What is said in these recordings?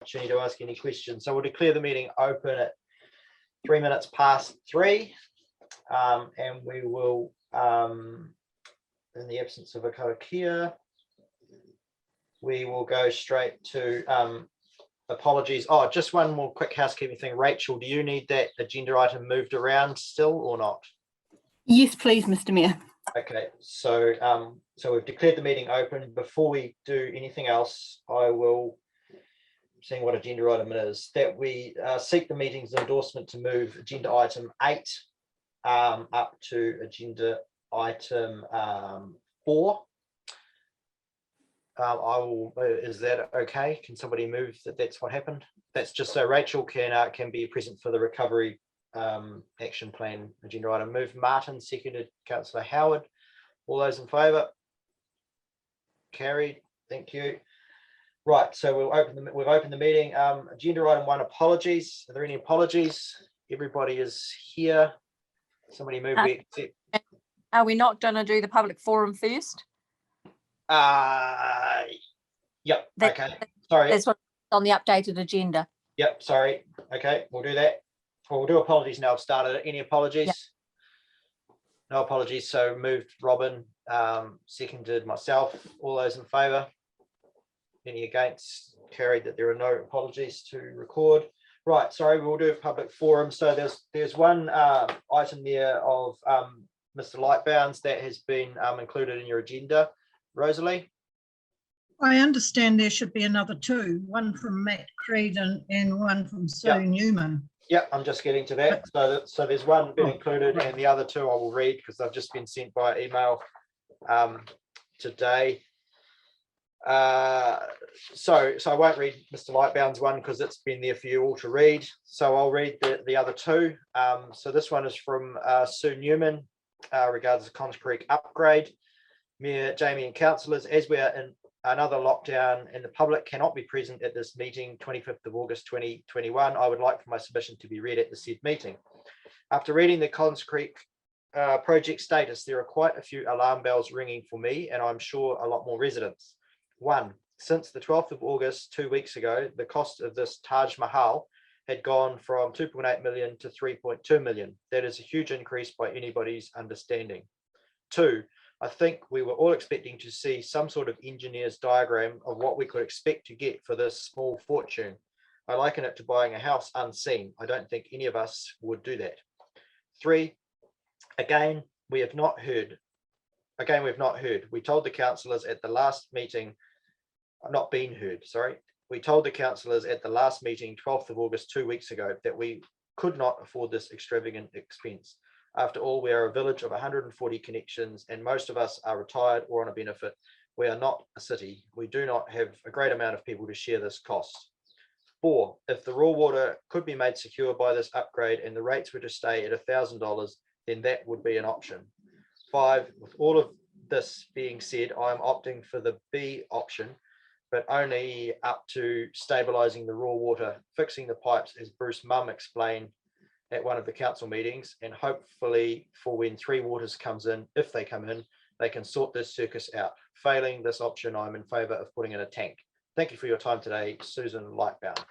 opportunity to ask any questions. So we'll declare the meeting open at 3 minutes past 3, and we will, in the absence of a karakia, we will go straight to apologies. Oh, just one more quick housekeeping thing. Rachel, do you need that agenda item moved around still or not? Yes, please, Mr. Mayor. Okay, so so we've declared the meeting open. Before we do anything else, I will, seeing what agenda item it is, that we seek the meeting's endorsement to move agenda item 8 up to agenda item 4. I will. Is that okay? Can somebody move that? That's what happened. That's just so Rachel can be present for the recovery action plan agenda item. Move Martin, seconded Councillor Howard. All those in favour? Carried. Thank you. Right. So we've opened the meeting. Agenda item 1. Apologies. Are there any apologies? Everybody is here. Somebody move. Are we not going to do the public forum first? Yep. Okay. Sorry. That's what's on the updated agenda. Yep. Sorry. Okay. We'll do that. We'll do apologies now. I've started it. Any apologies? Yep. No apologies. So moved Robin, seconded myself. All those in favour? Any against? Carried. That there are no apologies to record. Right. Sorry. We'll do a public forum. So there's one item there of Mr. Lightbounds that has been included in your agenda. Rosalie? I understand there should be another 2, one from Matt Creedon and one from Sue Newman. Yeah, I'm just getting to that. So there's one been included, and the other 2 I will read because they've just been sent by email today. So I won't read Mr. Lightbound's one because it's been there for you all to read. So I'll read the other 2. So this one is from Sue Newman, regards the Cons Creek upgrade. Mayor, Jamie and councillors, as we are in another lockdown and the public cannot be present at this meeting, 25th of August 2021, I would like for my submission to be read at the said meeting. After reading the Cons Creek project status, there are quite a few alarm bells ringing for me, and I'm sure a lot more residents. 1, since the 12th of August, 2 weeks ago, the cost of this Taj Mahal had gone from 2.8 million to 3.2 million. That is a huge increase by anybody's understanding. 2, I think we were all expecting to see some sort of engineer's diagram of what we could expect to get for this small fortune. I liken it to buying a house unseen. I don't think any of us would do that. 3, again, we have not heard. We told the councillors at the last meeting, not been heard, sorry. We told the councillors at the last meeting, 12th of August, 2 weeks ago, that we could not afford this extravagant expense. After all, we are a village of 140 connections and most of us are retired or on a benefit. We are not a city. We do not have a great amount of people to share this cost. 4, if the raw water could be made secure by this upgrade and the rates were to stay at $1,000, then that would be an option. 5, with all of this being said, I am opting for the B option, but only up to stabilising the raw water, fixing the pipes as Bruce Mumm explained at one of the council meetings, and hopefully for when Three Waters comes in, if they come in, they can sort this circus out. Failing this option, I'm in favour of putting in a tank. Thank you for your time today, Susan Lightbound.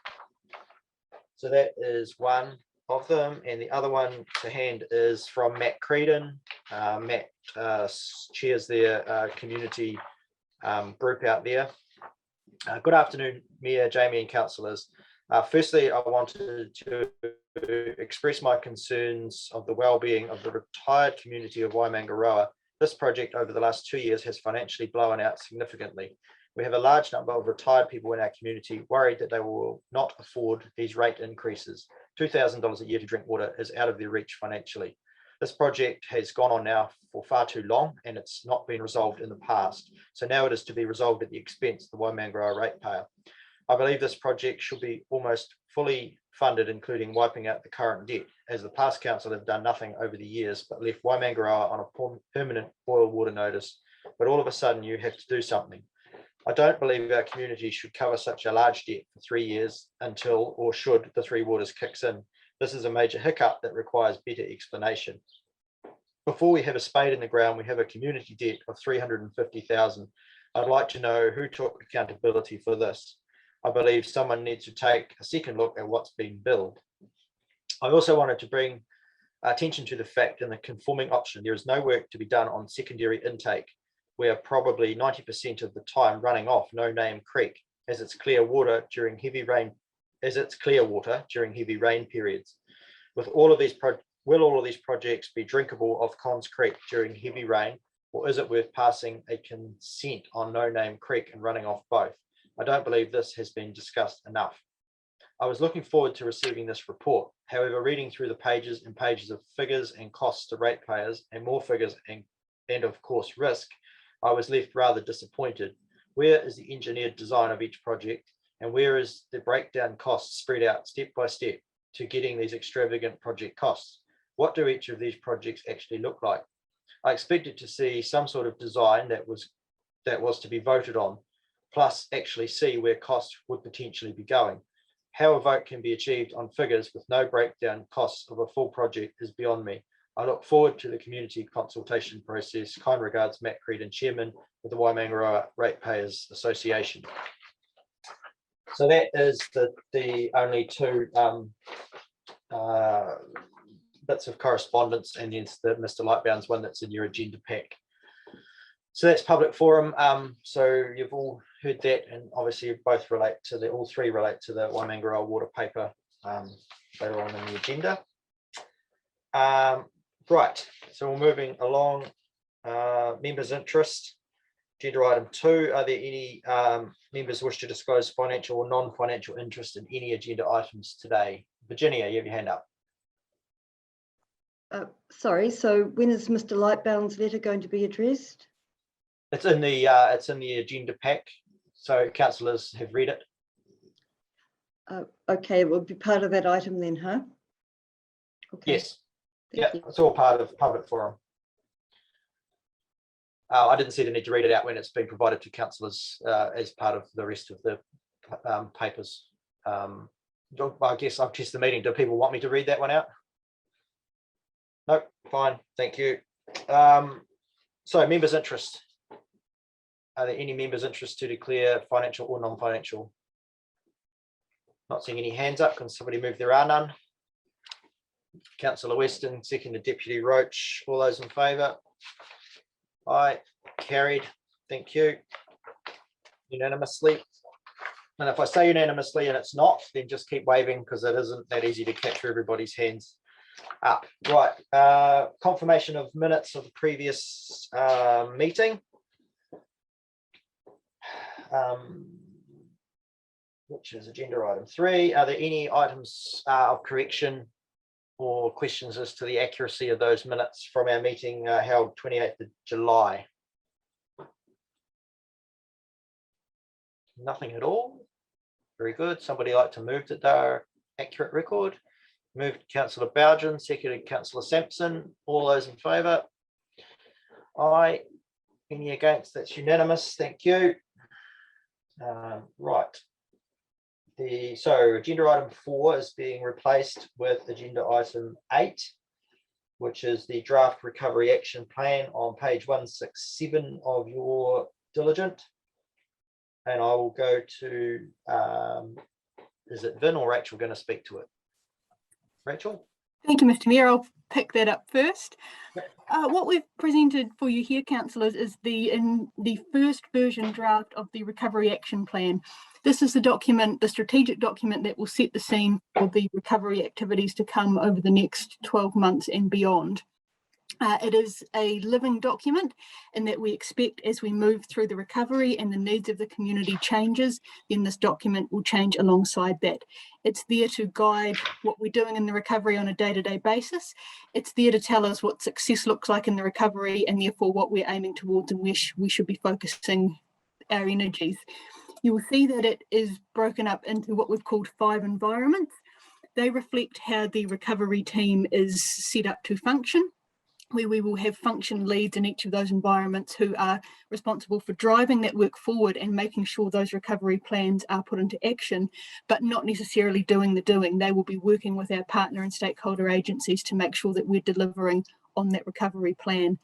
So that is one of them, and the other one to hand is from Matt Creedon. Matt chairs their community group out there. Good afternoon, Mayor, Jamie and councillors. Firstly, I wanted to express my concerns of the well-being of the retired community of Waimangaroa. This project over the last 2 years has financially blown out significantly. We have a large number of retired people in our community worried that they will not afford these rate increases. $2,000 a year to drink water is out of their reach financially. This project has gone on now for far too long and it's not been resolved in the past. So now it is to be resolved at the expense of the Waimangaroa ratepayer. I believe this project should be almost fully funded, including wiping out the current debt, as the past council have done nothing over the years, but left Waimangaroa on a permanent boil water notice. But all of a sudden you have to do something. I don't believe our community should cover such a large debt for 3 years until, or should, the Three Waters kicks in. This is a major hiccup that requires better explanation. Before we have a spade in the ground, we have a community debt of $350,000. I'd like to know who took accountability for this. I believe someone needs to take a second look at what's being billed. I also wanted to bring attention to the fact in the conforming option, there is no work to be done on secondary intake. We are probably 90% of the time running off No Name Creek as it's clear water during heavy rain, during heavy rain periods. Will all of these projects be drinkable of Cons Creek during heavy rain, or is it worth passing a consent on No Name Creek and running off both? I don't believe this has been discussed enough. I was looking forward to receiving this report. However, reading through the pages and pages of figures and costs to ratepayers and more figures and of course risk, I was left rather disappointed. Where is the engineered design of each project, and where is the breakdown costs spread out step by step to getting these extravagant project costs? What do each of these projects actually look like? I expected to see some sort of design that was to be voted on, plus actually see where costs would potentially be going. How a vote can be achieved on figures with no breakdown costs of a full project is beyond me. I look forward to the community consultation process. Kind regards, Matt Creedon, Chairman of the Waimangaroa Ratepayers Association. So that is the only two bits of correspondence, and then the Mr. Lightbound's one that's in your agenda pack. So that's public forum. So you've all heard that, and obviously both relate to all three relate to the Waimangaroa water paper later on in the agenda. Right, so we're moving along. Members' interest. Agenda item 2. Are there any members wish to disclose financial or non-financial interest in any agenda items today? Virginia, you have your hand up. Sorry, so when is Mr. Lightbound's letter going to be addressed? It's in the agenda pack, so councillors have read it. Okay, it will be part of that item then, huh? Okay. Yes. Thank Yeah, you. it's all part of public forum. I didn't see the need to read it out when it's been provided to councillors as part of the rest of the papers. I guess I've tested the meeting. Do people want me to read that one out? Nope, fine, thank you. So members' interest. Are there any members' interest to declare financial or non-financial? Not seeing any hands up. Can somebody move? There are none. Councillor Weston, seconded Deputy Roach. All those in favour? Aye, carried. Thank you. Unanimously. And if I say unanimously and it's not, then just keep waving, because it isn't that easy to capture everybody's hands up. Right, confirmation of minutes of the previous meeting. Which is agenda item 3. Are there any items of correction or questions as to the accuracy of those minutes from our meeting held 28th of July? Nothing at all. Very good. Somebody like to move that they're accurate record? Moved Councillor Bowden, seconded Councillor Sampson. All those in favour? Aye. Any against? That's unanimous. Thank you. Right. So agenda item 4 is being replaced with agenda item 8, which is the draft recovery action plan on page 167 of your diligent. And I will go to, is it Vin or Rachel going to speak to it? Rachel? Thank you, Mr. Mayor. I'll pick that up first. What we've presented for you here, councillors, is the first version draft of the recovery action plan. This is the document, the strategic document that will set the scene for the recovery activities to come over the next 12 months and beyond. It is a living document in that we expect, as we move through the recovery and the needs of the community changes, then this document will change alongside that. It's there to guide what we're doing in the recovery on a day-to-day basis. It's there to tell us what success looks like in the recovery, and therefore what we're aiming towards and where we should be focusing our energies. You will see that it is broken up into what we've called 5 environments. They reflect how the recovery team is set up to function, where we will have function leads in each of those environments who are responsible for driving that work forward and making sure those recovery plans are put into action, but not necessarily doing the doing. They will be working with our partner and stakeholder agencies to make sure that we're delivering on that recovery plan.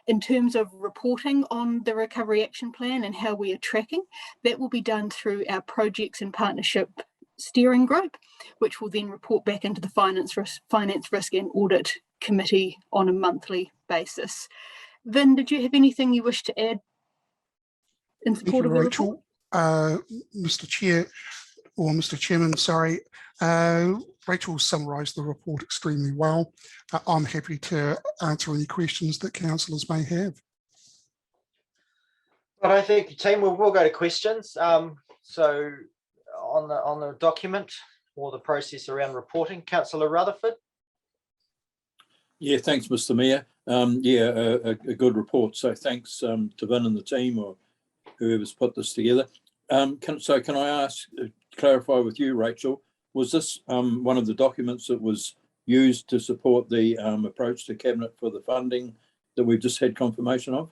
In terms of reporting on the recovery action plan and how we are tracking, that will be done through our projects and partnership steering group, which will then report back into the Finance, Risk and Audit Committee on a monthly basis. Vin, did you have anything you wish to add in Thank support you, of the report? Rachel. Mr. Chair, or Mr. Chairman, sorry. Rachel summarised the report extremely well. I'm happy to answer any questions that councillors may have. But I think, team, we'll go to questions. So on the document or the process around reporting, Councillor Rutherford. Yeah, thanks, Mr. Mayor. A good report. So thanks to Vin and the team or whoever's put this together. Can I ask, clarify with you, Rachel, was this one of the documents that was used to support the approach to Cabinet for the funding that we've just had confirmation of?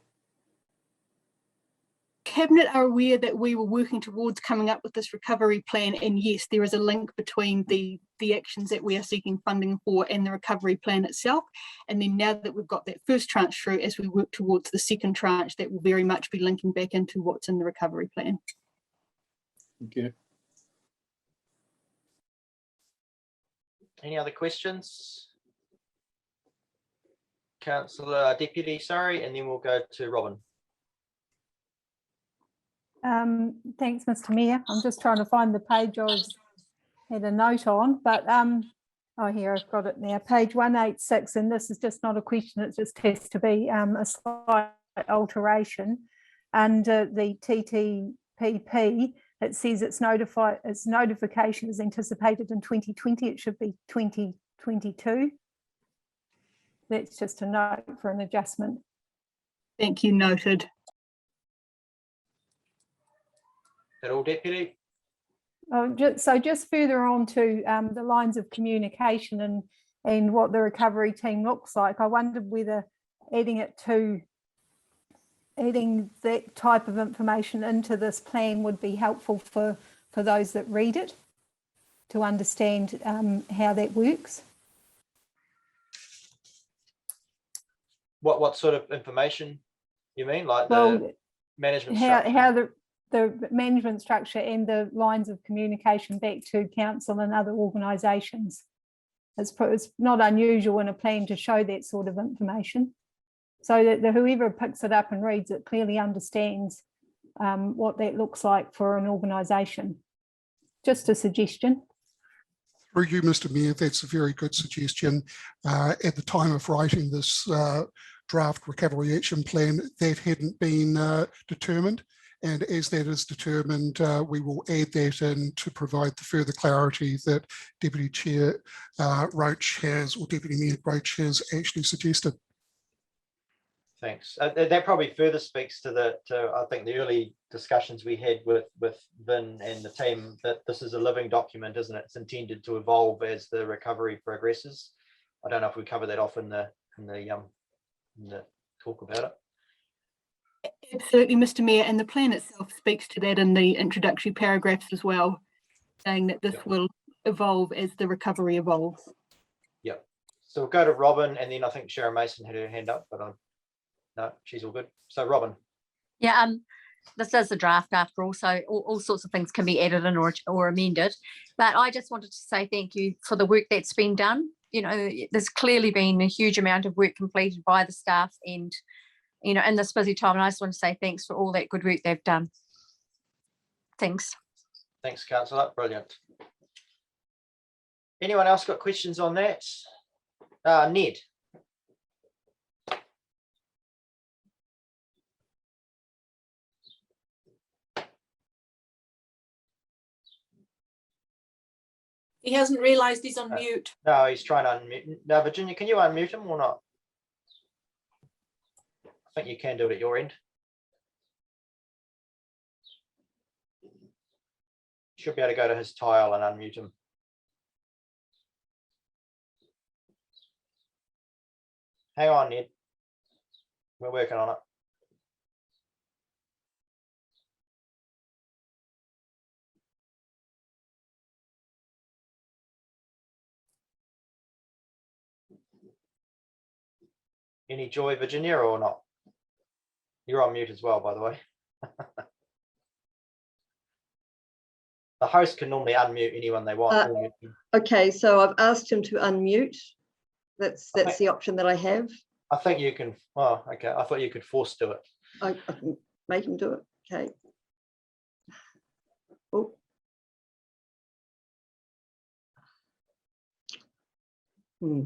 Cabinet are aware that we were working towards coming up with this recovery plan, and yes, there is a link between the actions that we are seeking funding for and the recovery plan itself. And then now that we've got that first tranche through, as we work towards the second tranche, that will very much be linking back into what's in the recovery plan. Thank you. Any other questions? Councillor Deputy, sorry, and then we'll go to Robin. Thanks, Mr. Mayor. I'm just trying to find the page I had a note on, but oh, here I've got it now. Page 186, and this is just not a question, it just has to be a slight alteration. Under the TTPP, it says its notification is anticipated in 2020. It should be 2022. That's just a note for an adjustment. Thank you, noted. That all, Deputy? Oh, just further on to the lines of communication and what the recovery team looks like, I wondered whether adding that type of information into this plan would be helpful for those that read it to understand how that works. What sort of information you mean? Like Well, the management how structure? the management structure and the lines of communication back to council and other organisations. It's not unusual in a plan to show that sort of information, so that whoever picks it up and reads it clearly understands what that looks like for an organisation. Just a suggestion. Through you, Mr. Mayor, that's a very good suggestion. At the time of writing this draft recovery action plan, that hadn't been determined. And as that is determined, we will add that in to provide the further clarity that Deputy Chair Roach has, or Deputy Mayor Roach has actually suggested. Thanks. That probably further speaks to I think the early discussions we had with Vin and the team, that this is a living document, isn't it? It's intended to evolve as the recovery progresses. I don't know if we cover that off in the talk about it. Absolutely, Mr. Mayor, and the plan itself speaks to that in the introductory paragraphs as well, saying that this will evolve as the recovery evolves. Yep. So we'll go to Robin, and then I think Sharon Mason had her hand up, but no, she's all good. So Robin. Yeah, this is a draft after all, so all sorts of things can be added in or amended. But I just wanted to say thank you for the work that's been done. You know, there's clearly been a huge amount of work completed by the staff, and you know, in this busy time, and I just want to say thanks for all that good work they've done. Thanks. Thanks, Councillor. Brilliant. Anyone else got questions on that? Ned. He hasn't realised he's on mute. No, he's trying to unmute. No, Virginia, can you unmute him or not? I think you can do it at your end. Should be able to go to his tile and unmute him. Hang on, Ned. We're working on it. Any joy, Virginia, or not? You're on mute as well, by the way. The host can normally unmute anyone they want. or mute them. Okay, so I've asked him to unmute. That's Okay. the option that I have. I think you can, oh, okay, I thought you could force do it. I can make him do it. Okay. Oh. Hmm.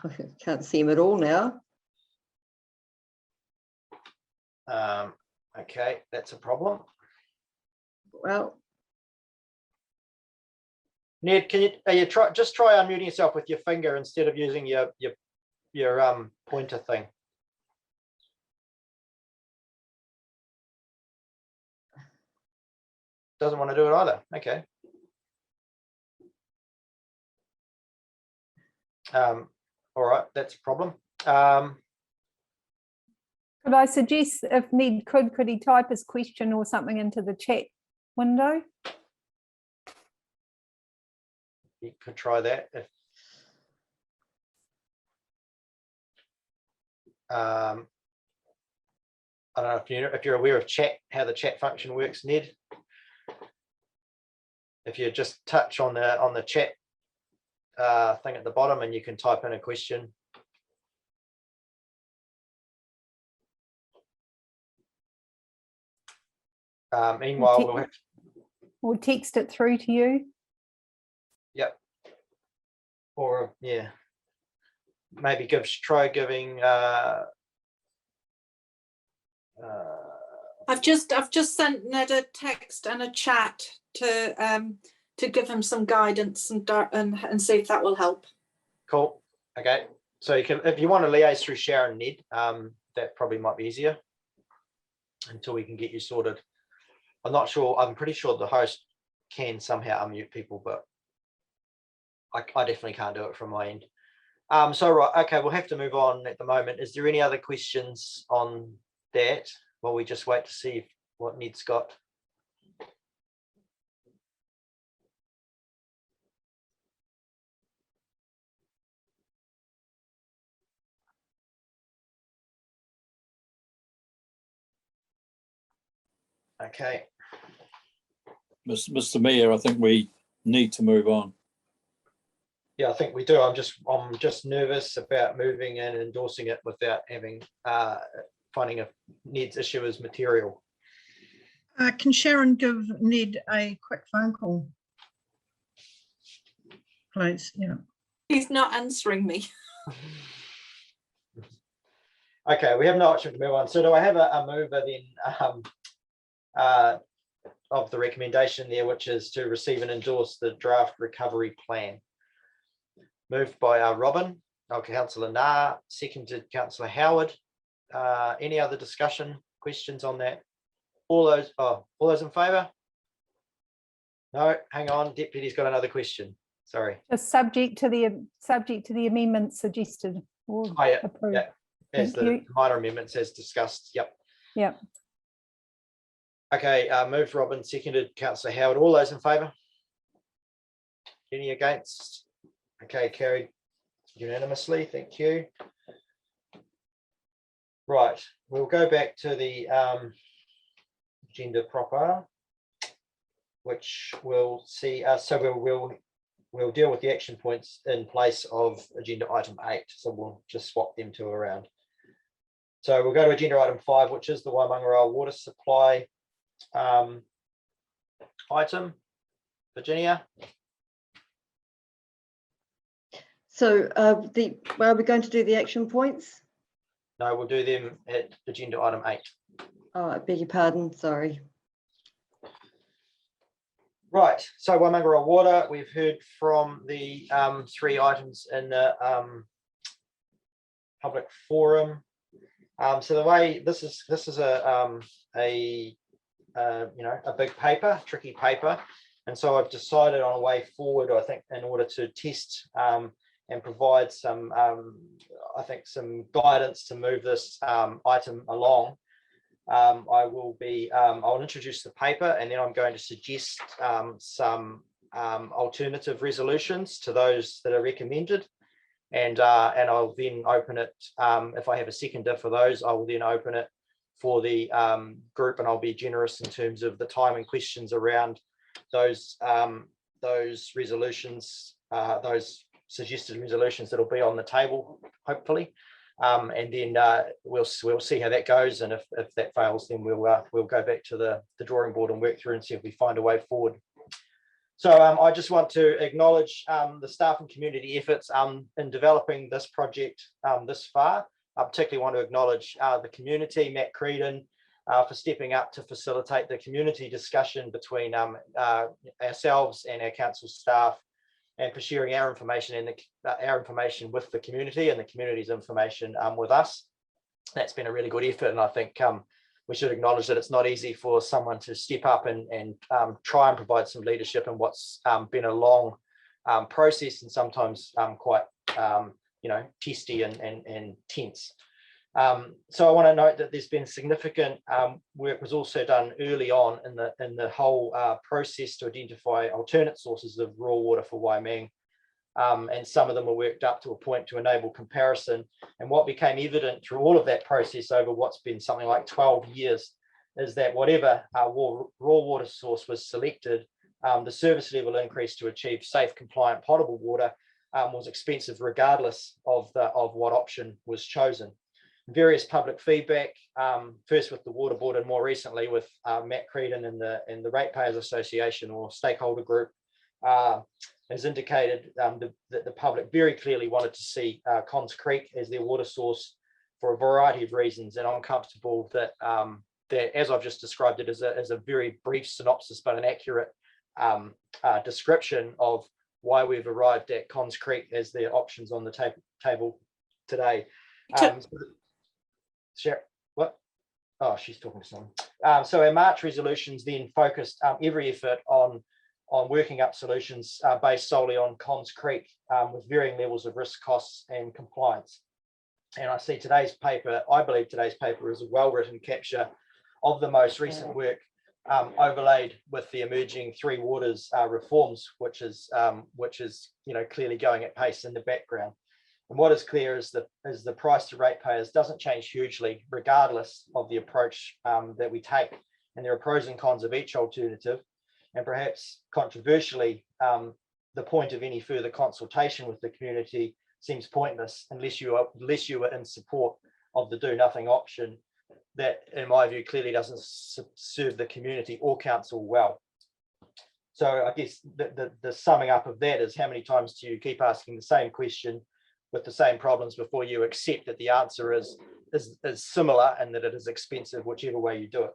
I can't see him at all now. Okay, that's a problem. Well, Ned, can you try unmuting yourself with your finger instead of using your pointer thing? Doesn't want to do it either. Okay. All right, that's a problem. Could I suggest if Ned could he type his question or something into the chat window? You could try that. I don't know if you're aware of chat, how the chat function works, Ned. If you just touch on the chat thing at the bottom, and you can type in a question. Meanwhile, we'll have Or text it through to you? Yep. Or yeah, maybe try giving. I've just sent Ned a text and a chat to give him some guidance and see if that will help. Cool. Okay. So you can, if you want to liaise through Sharon, Ned, that probably might be easier until we can get you sorted. I'm not sure. I'm pretty sure the host can somehow unmute people, but I definitely can't do it from my end. So right, okay, we'll have to move on at the moment. Is there any other questions on that? While we just wait to see what Ned's got. Okay. Mr. Mayor, I think we need to move on. Yeah, I think we do. I'm just nervous about moving and endorsing it without having finding if Ned's issue is material. Can Sharon give Ned a quick phone call? Please, yeah. He's not answering me. Okay, we have no option to move on. So do I have a mover then of the recommendation there, which is to receive and endorse the draft recovery plan? Moved by Robin, Councillor Nah, seconded Councillor Howard. Any other discussion, questions on that? All those in favour? No, hang on, Deputy's got another question. Sorry. Just subject to the amendments suggested or yeah, approved. yeah. As Thank the you. minor amendments as discussed. Yep. Yep. Okay, moved Robin, seconded Councillor Howard. All those in favour? Any against? Okay, carried unanimously. Thank you. Right, we'll go back to the agenda proper, which we'll see. So we'll deal with the action points in place of agenda item 8. So we'll just swap them two around. So we'll go to agenda item 5, which is the Waimangaroa water supply item. Virginia. so are we going to do the action points? No, we'll do them at agenda item 8. Oh, I beg your pardon, sorry. Right, so Waimangaroa water, we've heard from the 3 items in the public forum. So the way this is a big paper, tricky paper, and so I've decided on a way forward, I think, in order to test and provide some I think some guidance to move this item along. I'll introduce the paper, and then I'm going to suggest some alternative resolutions to those that are recommended. And I'll then open it, if I have a seconder for those, I will then open it for the group, and I'll be generous in terms of the time and questions around those resolutions, those suggested resolutions that'll be on the table, hopefully. And then we'll see how that goes, and if that fails, then we'll go back to the drawing board and work through and see if we find a way forward. So I just want to acknowledge the staff and community efforts in developing this project this far. I particularly want to acknowledge the community, Matt Creedon, for stepping up to facilitate the community discussion between ourselves and our council staff, and for sharing our information and our information with the community and the community's information with us. That's been a really good effort, and I think we should acknowledge that it's not easy for someone to step up and try and provide some leadership in what's been a long process, and sometimes quite testy and tense. So I want to note that there's been significant work was also done early on in the whole process to identify alternate sources of raw water for Waimang, and some of them were worked up to a point to enable comparison. And what became evident through all of that process over what's been something like 12 years is that whatever raw water source was selected, the service level increase to achieve safe, compliant, potable water was expensive regardless of what option was chosen. Various public feedback, first with the Water Board and more recently with Matt Creedon and the Ratepayers Association or stakeholder group, has indicated that the public very clearly wanted to see Cons Creek as their water source for a variety of reasons. And I'm comfortable that, that as I've just described it as a very brief synopsis, but an accurate description of why we've arrived at Cons Creek as the options on the table today. What? Oh, she's talking to someone. So our March resolutions then focused every effort on working up solutions based solely on Cons Creek with varying levels of risk, costs, and compliance. And I see today's paper, I believe today's paper is a well-written capture of the most recent work overlaid with the emerging Three Waters reforms, which is clearly going at pace in the background. And what is clear is the price to ratepayers doesn't change hugely, regardless of the approach that we take. And there are pros and cons of each alternative. And perhaps controversially, the point of any further consultation with the community seems pointless unless you are in support of the do nothing option. That, in my view, clearly doesn't serve the community or council well. So I guess the summing up of that is, how many times do you keep asking the same question with the same problems before you accept that the answer is similar and that it is expensive whichever way you do it?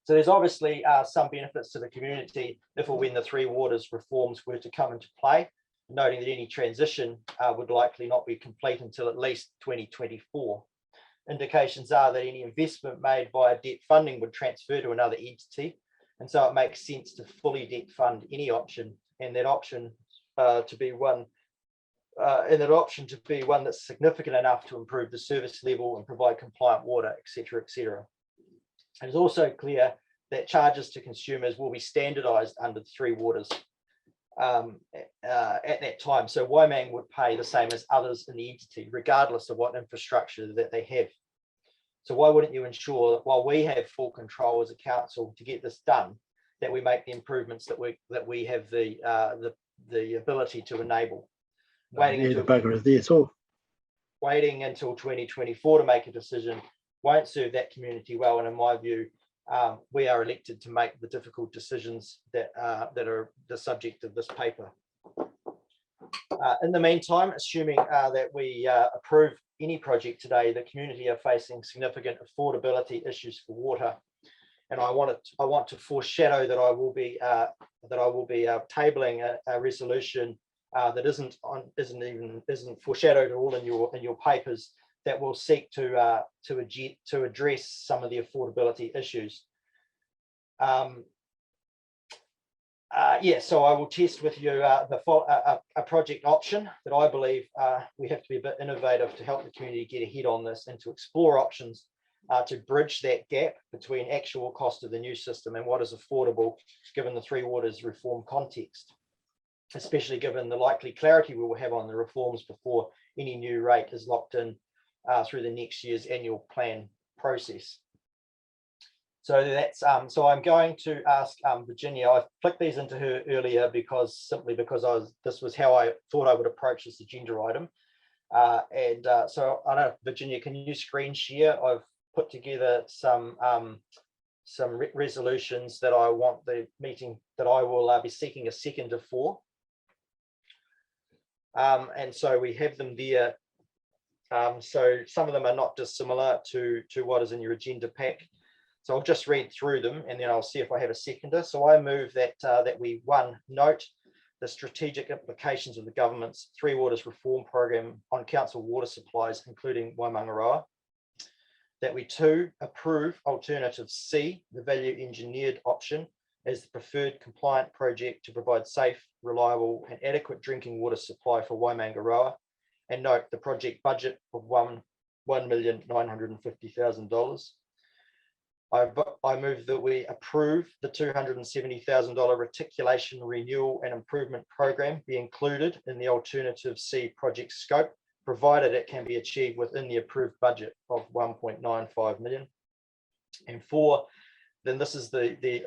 So there's obviously some benefits to the community if or when the Three Waters reforms were to come into play, noting that any transition would likely not be complete until at least 2024. Indications are that any investment made via debt funding would transfer to another entity, and so it makes sense to fully debt fund any option, and that option to be one that's significant enough to improve the service level and provide compliant water, etc., etc. It is also clear that charges to consumers will be standardised under the Three Waters at that time. So Waimang would pay the same as others in the entity, regardless of what infrastructure that they have. So why wouldn't you ensure that while we have full control as a council to get this done, that we make the improvements that we have the ability to enable? Waiting until 2024 to make a decision won't serve that community well, and in my view, we are elected to make the difficult decisions that are the subject of this paper. In the meantime, assuming that we approve any project today, the community are facing significant affordability issues for water, and I want to foreshadow that I will be tabling a resolution that isn't foreshadowed at all in your papers, that will seek to address some of the affordability issues. So I will test with you a project option that I believe we have to be a bit innovative to help the community get ahead on this, and to explore options to bridge that gap between actual cost of the new system and what is affordable given the Three Waters reform context, especially given the likely clarity we will have on the reforms before any new rate is locked in through the next year's annual plan process. So that's so I'm going to ask Virginia. I flicked these into her earlier because this was how I thought I would approach this agenda item. So I don't know, Virginia, can you screen share? I've put together some resolutions that I want the meeting that I will be seeking a seconder for. And so we have them there. So some of them are not dissimilar to what is in your agenda pack. So I'll just read through them and then I'll see if I have a seconder. So I move that that we, 1, note the strategic implications of the government's Three Waters reform program on council water supplies, including Waimangaroa. That we, 2, approve alternative C, the value engineered option, as the preferred compliant project to provide safe, reliable and adequate drinking water supply for Waimangaroa, and note the project budget of $1,950,000. I move that we approve the $270,000 reticulation renewal and improvement program be included in the alternative C project scope, provided it can be achieved within the approved budget of 1.95 million. And 4, then this is the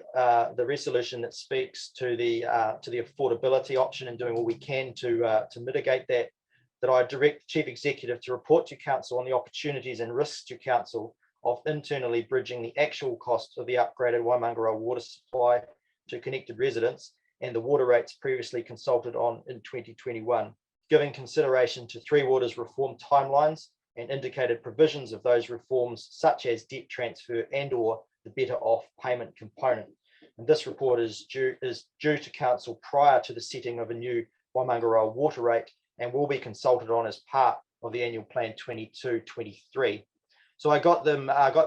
resolution that speaks to the affordability option and doing what we can to mitigate that. That I direct the Chief Executive to report to Council on the opportunities and risks to Council of internally bridging the actual cost of the upgraded Waimangaroa water supply to connected residents and the water rates previously consulted on in 2021, giving consideration to Three Waters reform timelines and indicated provisions of those reforms, such as debt transfer and/or the better off payment component. And this report is due to Council prior to the setting of a new Waimangaroa water rate and will be consulted on as part of the annual plan 22-23. So I got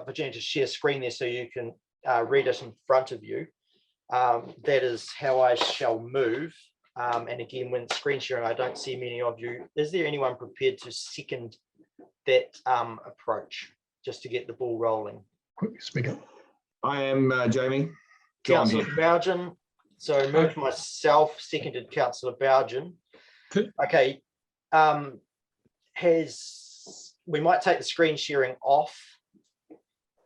Virginia to share screen there so you can read it in front of you. That is how I shall move. And again, when screen sharing, I don't see many of you. Is there anyone prepared to second that approach, just to get the ball rolling? Quick, speak up. I am Jamie. John Councillor here. Bougen. So moved myself, seconded Councillor Bougen. Okay. We might take the screen sharing off,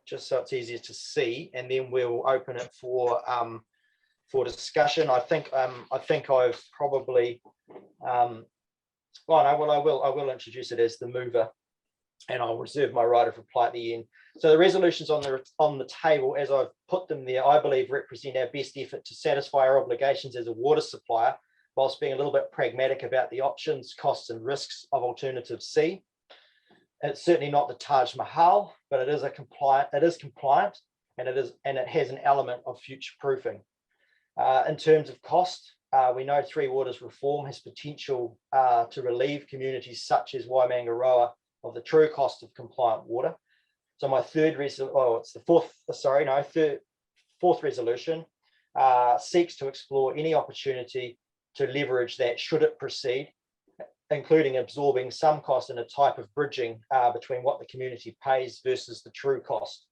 just so it's easier to see, and then we'll open it for discussion. I think I've probably I will introduce it as the mover, and I'll reserve my right of reply at the end. So the resolutions on the table, as I've put them there, I believe represent our best effort to satisfy our obligations as a water supplier, whilst being a little bit pragmatic about the options, costs, and risks of alternative C. It's certainly not the Taj Mahal, but it is compliant, and it has an element of future proofing. In terms of cost, we know Three Waters reform has potential to relieve communities such as Waimangaroa of the true cost of compliant water. So my fourth resolution seeks to explore any opportunity to leverage that should it proceed, including absorbing some cost in a type of bridging between what the community pays versus the true cost.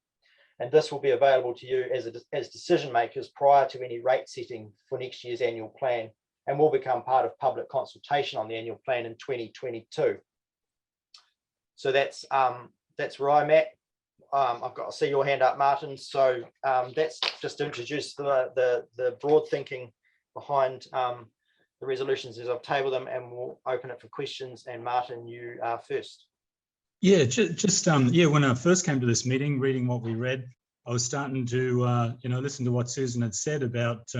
And this will be available to you as decision makers prior to any rate setting for next year's annual plan, and will become part of public consultation on the annual plan in 2022. So that's where I'm at. I see your hand up, Martin. So that's just to introduce the broad thinking behind the resolutions as I've tabled them, and we'll open it for questions. And Martin, you are first. Yeah, when I first came to this meeting, reading what we read, I was starting to listen to what Susan had said about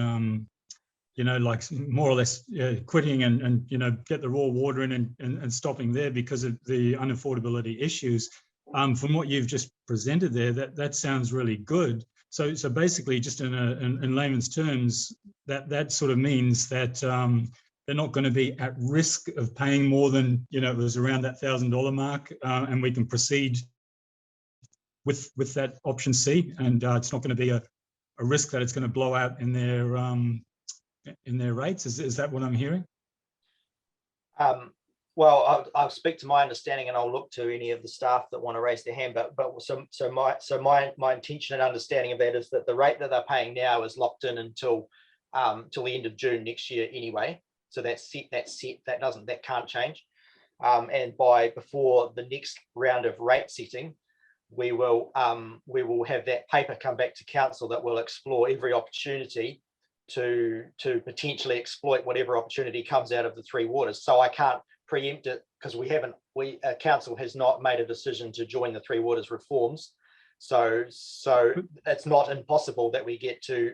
like more or less quitting and get the raw water in and stopping there because of the unaffordability issues. From what you've just presented there, that sounds really good. So basically, just in layman's terms, that sort of means that they're not going to be at risk of paying more than it was around that $1,000 mark, and we can proceed with that option C, and it's not going to be a risk that it's going to blow out in their rates. Is that what I'm hearing? Well, I'll speak to my understanding, and I'll look to any of the staff that want to raise their hand. But my intention and understanding of that is that the rate that they're paying now is locked in until till the end of June next year anyway. So that's set. That can't change. And before the next round of rate setting, we will have that paper come back to council that will explore every opportunity to potentially exploit whatever opportunity comes out of the Three Waters. So I can't preempt it because council has not made a decision to join the Three Waters reforms. So it's not impossible that we get to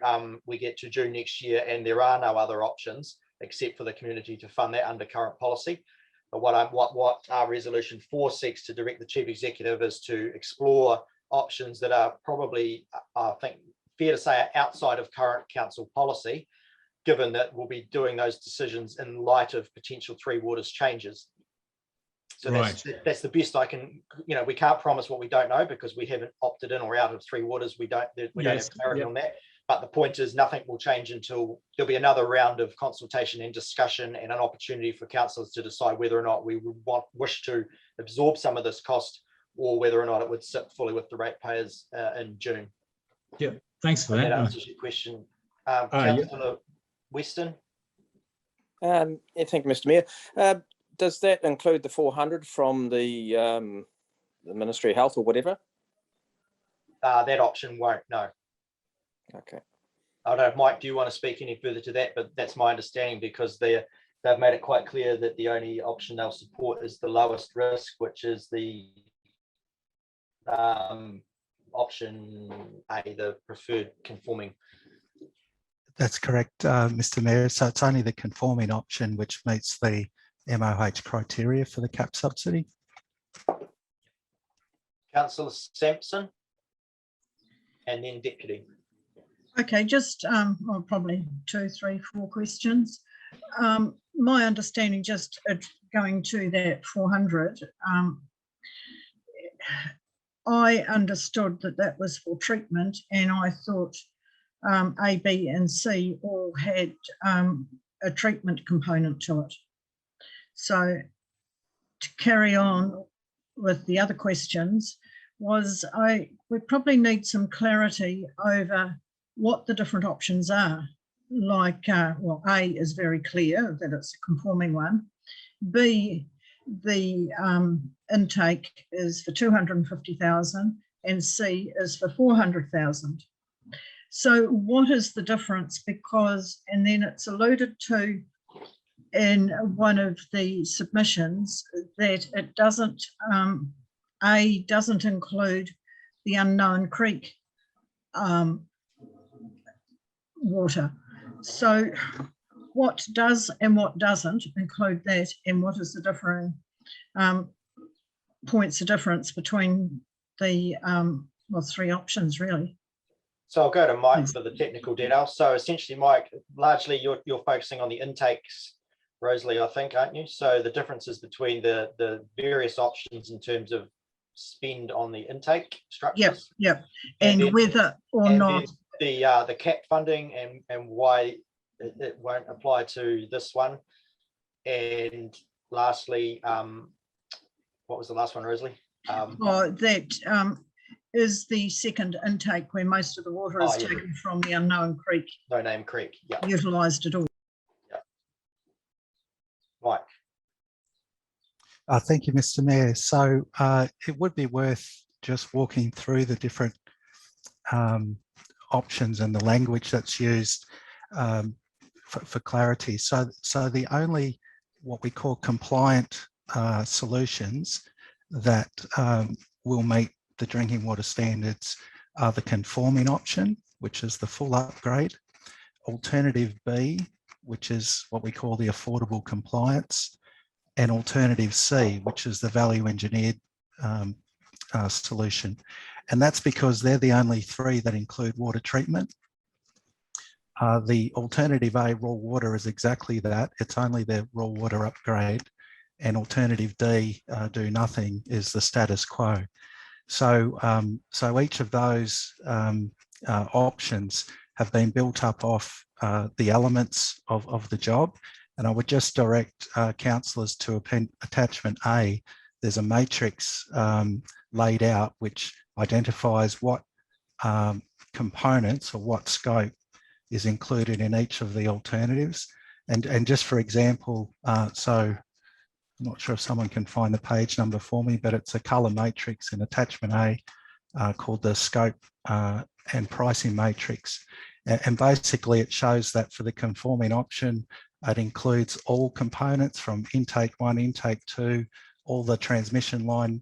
June next year and there are no other options except for the community to fund that under current policy. But what our resolution 4 seeks to direct the chief executive is to explore options that are probably, I think, fair to say, outside of current council policy, given that we'll be doing those decisions in light of potential Three Waters changes. So that's the best I can, we can't promise what we don't know because we haven't opted in or out of Three Waters. We don't have clarity on that. But the point is nothing will change until there'll be another round of consultation and discussion and an opportunity for councillors to decide whether or not we would wish to absorb some of this cost or whether or not it would sit fully with the ratepayers in June. Yeah, thanks for That that. answers your question. Councillor Weston? Yeah, thank you, Mr. Mayor. Does that include the 400 from the Ministry of Health or whatever? That option won't, no. Okay. I don't know, Mike, do you want to speak any further to that? But that's my understanding because they've made it quite clear that the only option they'll support is the lowest risk, which is the option A, the preferred conforming. That's correct, Mr. Mayor. So it's only the conforming option which meets the MOH criteria for the cap subsidy. Councillor Sampson, and then Deputy. Okay, just probably 2, 3, 4 questions. My understanding, just going to that 400, I understood that was for treatment, and I thought A, B, and C all had a treatment component to it. So to carry on with the other questions, we probably need some clarity over what the different options are. Like, well, A is very clear that it's a conforming one. B, the intake is for 250,000 and C is for 400,000. So what is the difference? Because, and then it's alluded to in one of the submissions that it doesn't, A doesn't include the Unknown Creek water. So what does and what doesn't include that, and what is the different points of difference between the well, 3 options really? So I'll go to Mike for the technical detail. So essentially, Mike, largely you're focusing on the intakes, Rosalie, I think, aren't you? So the differences between the various options in terms of spend on the intake structures. Yep. And then, whether or not the cap funding and why it won't apply to this one. And lastly, what was the last one, Rosalie? That is the second intake where most of the water is taken from the Unknown Creek. No Name Creek, yeah. Utilised at all. Yeah. Mike. Thank you, Mr. Mayor. So it would be worth just walking through the different options and the language that's used for clarity. So the only what we call compliant solutions that will meet the drinking water standards are the conforming option, which is the full upgrade, alternative B, which is what we call the affordable compliance, and alternative C, which is the value engineered solution. And that's because they're the only 3 that include water treatment. The alternative A, raw water, is exactly that. It's only the raw water upgrade. And alternative D, do nothing, is the status quo. So, so each of those options have been built up off the elements of the job, And I would just direct councillors to attachment A. There's a matrix laid out which identifies what components or what scope is included in each of the alternatives. And just for example, so I'm not sure if someone can find the page number for me, but it's a colour matrix in attachment A called the scope and pricing matrix. And basically it shows that for the conforming option, it includes all components from intake 1, intake 2, all the transmission line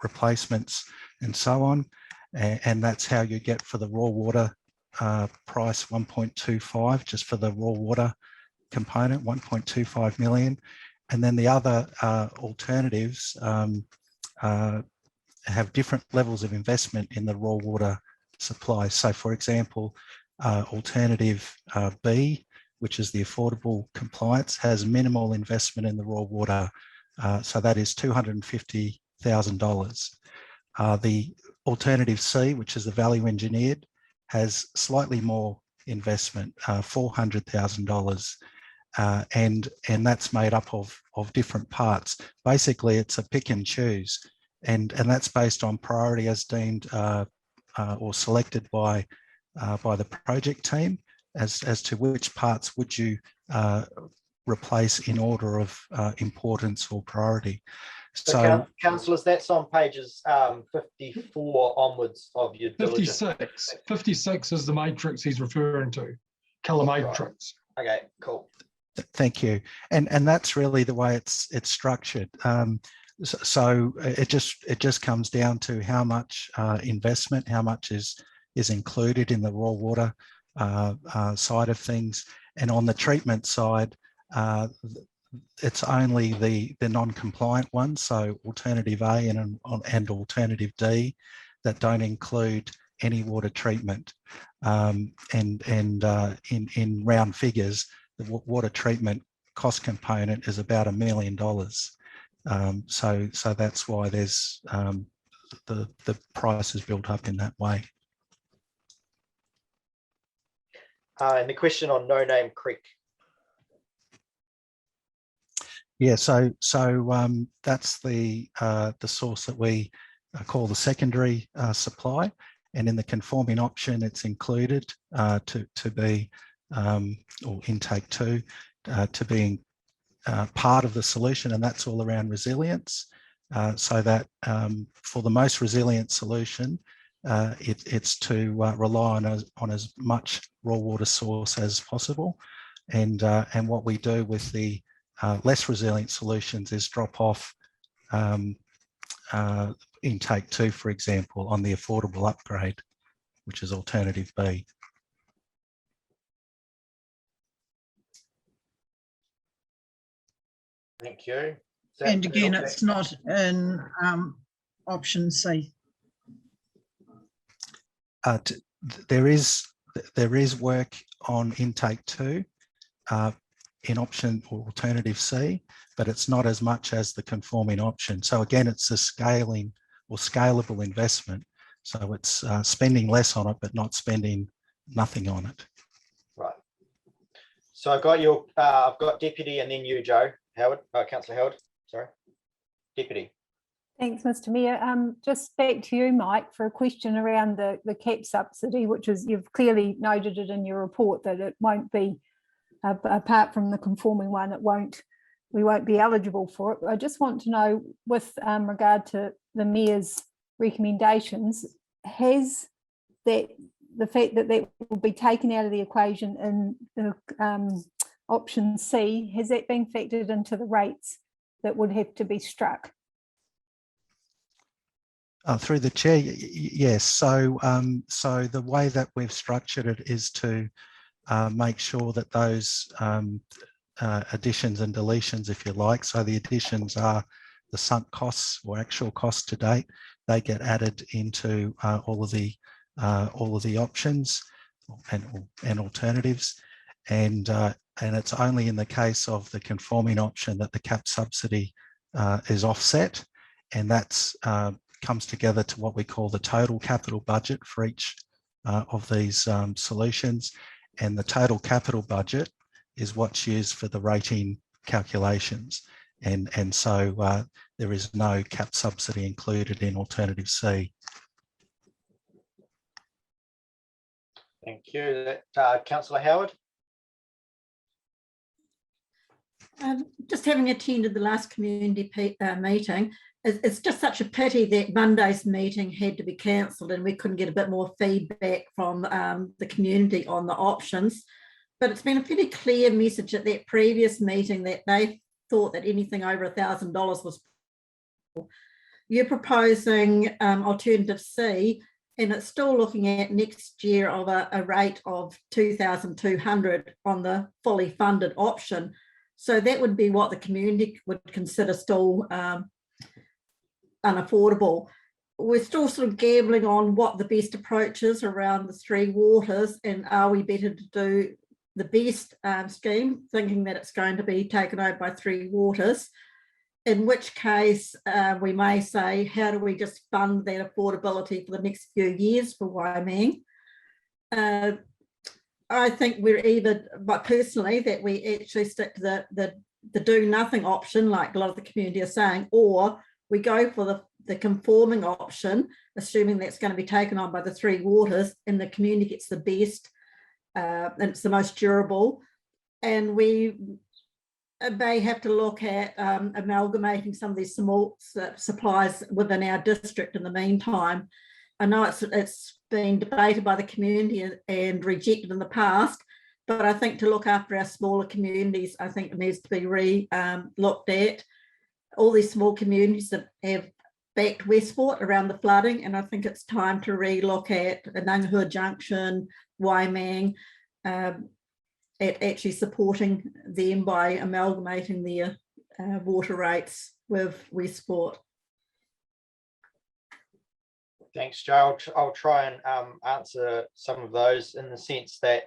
replacements and so on. And that's how you get for the raw water price 1.25, just for the raw water component, 1.25 million. And then the other alternatives have different levels of investment in the raw water supply. So for example, alternative B, which is the affordable compliance, has minimal investment in the raw water. So that is $250,000. The alternative C, which is the value engineered, has slightly more investment, $400,000. And that's made up of different parts. Basically, it's a pick and choose. And that's based on priority as deemed or selected by the project team as to which parts would you replace in order of importance or priority. So councillors, that's on pages 54 onwards of your diligence. 56 is the matrix he's referring to, colour matrix. Right. Okay, cool. Thank you. And that's really the way it's structured. So it just comes down to how much investment, how much is included in the raw water side of things. And on the treatment side, it's only the non-compliant ones, so alternative A and alternative D, that don't include any water treatment. And in round figures, the water treatment cost component is about $1 million. So that's why there's the price is built up in that way. And the question on No Name Creek. Yeah, so that's the source that we call the secondary supply, and in the conforming option, it's included to be or intake 2 to being part of the solution, and that's all around resilience. So that for the most resilient solution, it's to rely on as much raw water source as possible, and what we do with the less resilient solutions is drop off intake 2, for example, on the affordable upgrade, which is alternative B. Thank you. And again, it's not in option C. There is work on intake 2 in option or alternative C, but it's not as much as the conforming option. So again, it's a scaling or scalable investment. So it's spending less on it, but not spending nothing on it. Right. So I've got Deputy and then you, Joe. Howard, Councillor Howard, sorry. Deputy. Thanks, Mr. Mayor. Just back to you, Mike, for a question around the cap subsidy, which is, you've clearly noted it in your report that it won't be, apart from the conforming one, we won't be eligible for it. I just want to know, with regard to the Mayor's recommendations, has the fact that will be taken out of the equation in the option C, has that been factored into the rates that would have to be struck? Through the chair, yes. So the way that we've structured it is to make sure that those additions and deletions, if you like, so the additions are the sunk costs or actual costs to date, they get added into all of the options and alternatives, and it's only in the case of the conforming option that the cap subsidy is offset, and that's comes together to what we call the total capital budget for each of these solutions. And the total capital budget is what's used for the rating calculations. And so there is no cap subsidy included in alternative C. Thank you. Councillor Howard. Just having attended the last community meeting, it's just such a pity that Monday's meeting had to be cancelled and we couldn't get a bit more feedback from the community on the options. But it's been a pretty clear message at that previous meeting that they thought that anything over $1,000 was. You're proposing alternative C, and it's still looking at next year of a rate of 2,200 on the fully funded option. So that would be what the community would consider still unaffordable. We're still sort of gambling on what the best approach is around the three waters, and are we better to do the best scheme, thinking that it's going to be taken over by three waters, in which case we may say, how do we just fund that affordability for the next few years for Waimang? I think we're either, but personally, that we actually stick to the do nothing option, like a lot of the community are saying, or we go for the conforming option, assuming that's going to be taken on by the three waters and the community gets the best and it's the most durable. And we may have to look at amalgamating some of these small supplies within our district in the meantime. I know it's been debated by the community and rejected in the past, but I think to look after our smaller communities, I think it needs to be looked at. All these small communities that have backed Westport around the flooding, and I think it's time to re-look at Nangahua Junction, Waimang, at actually supporting them by amalgamating their water rates with Westport. Thanks, Joe. I'll try and answer some of those in the sense that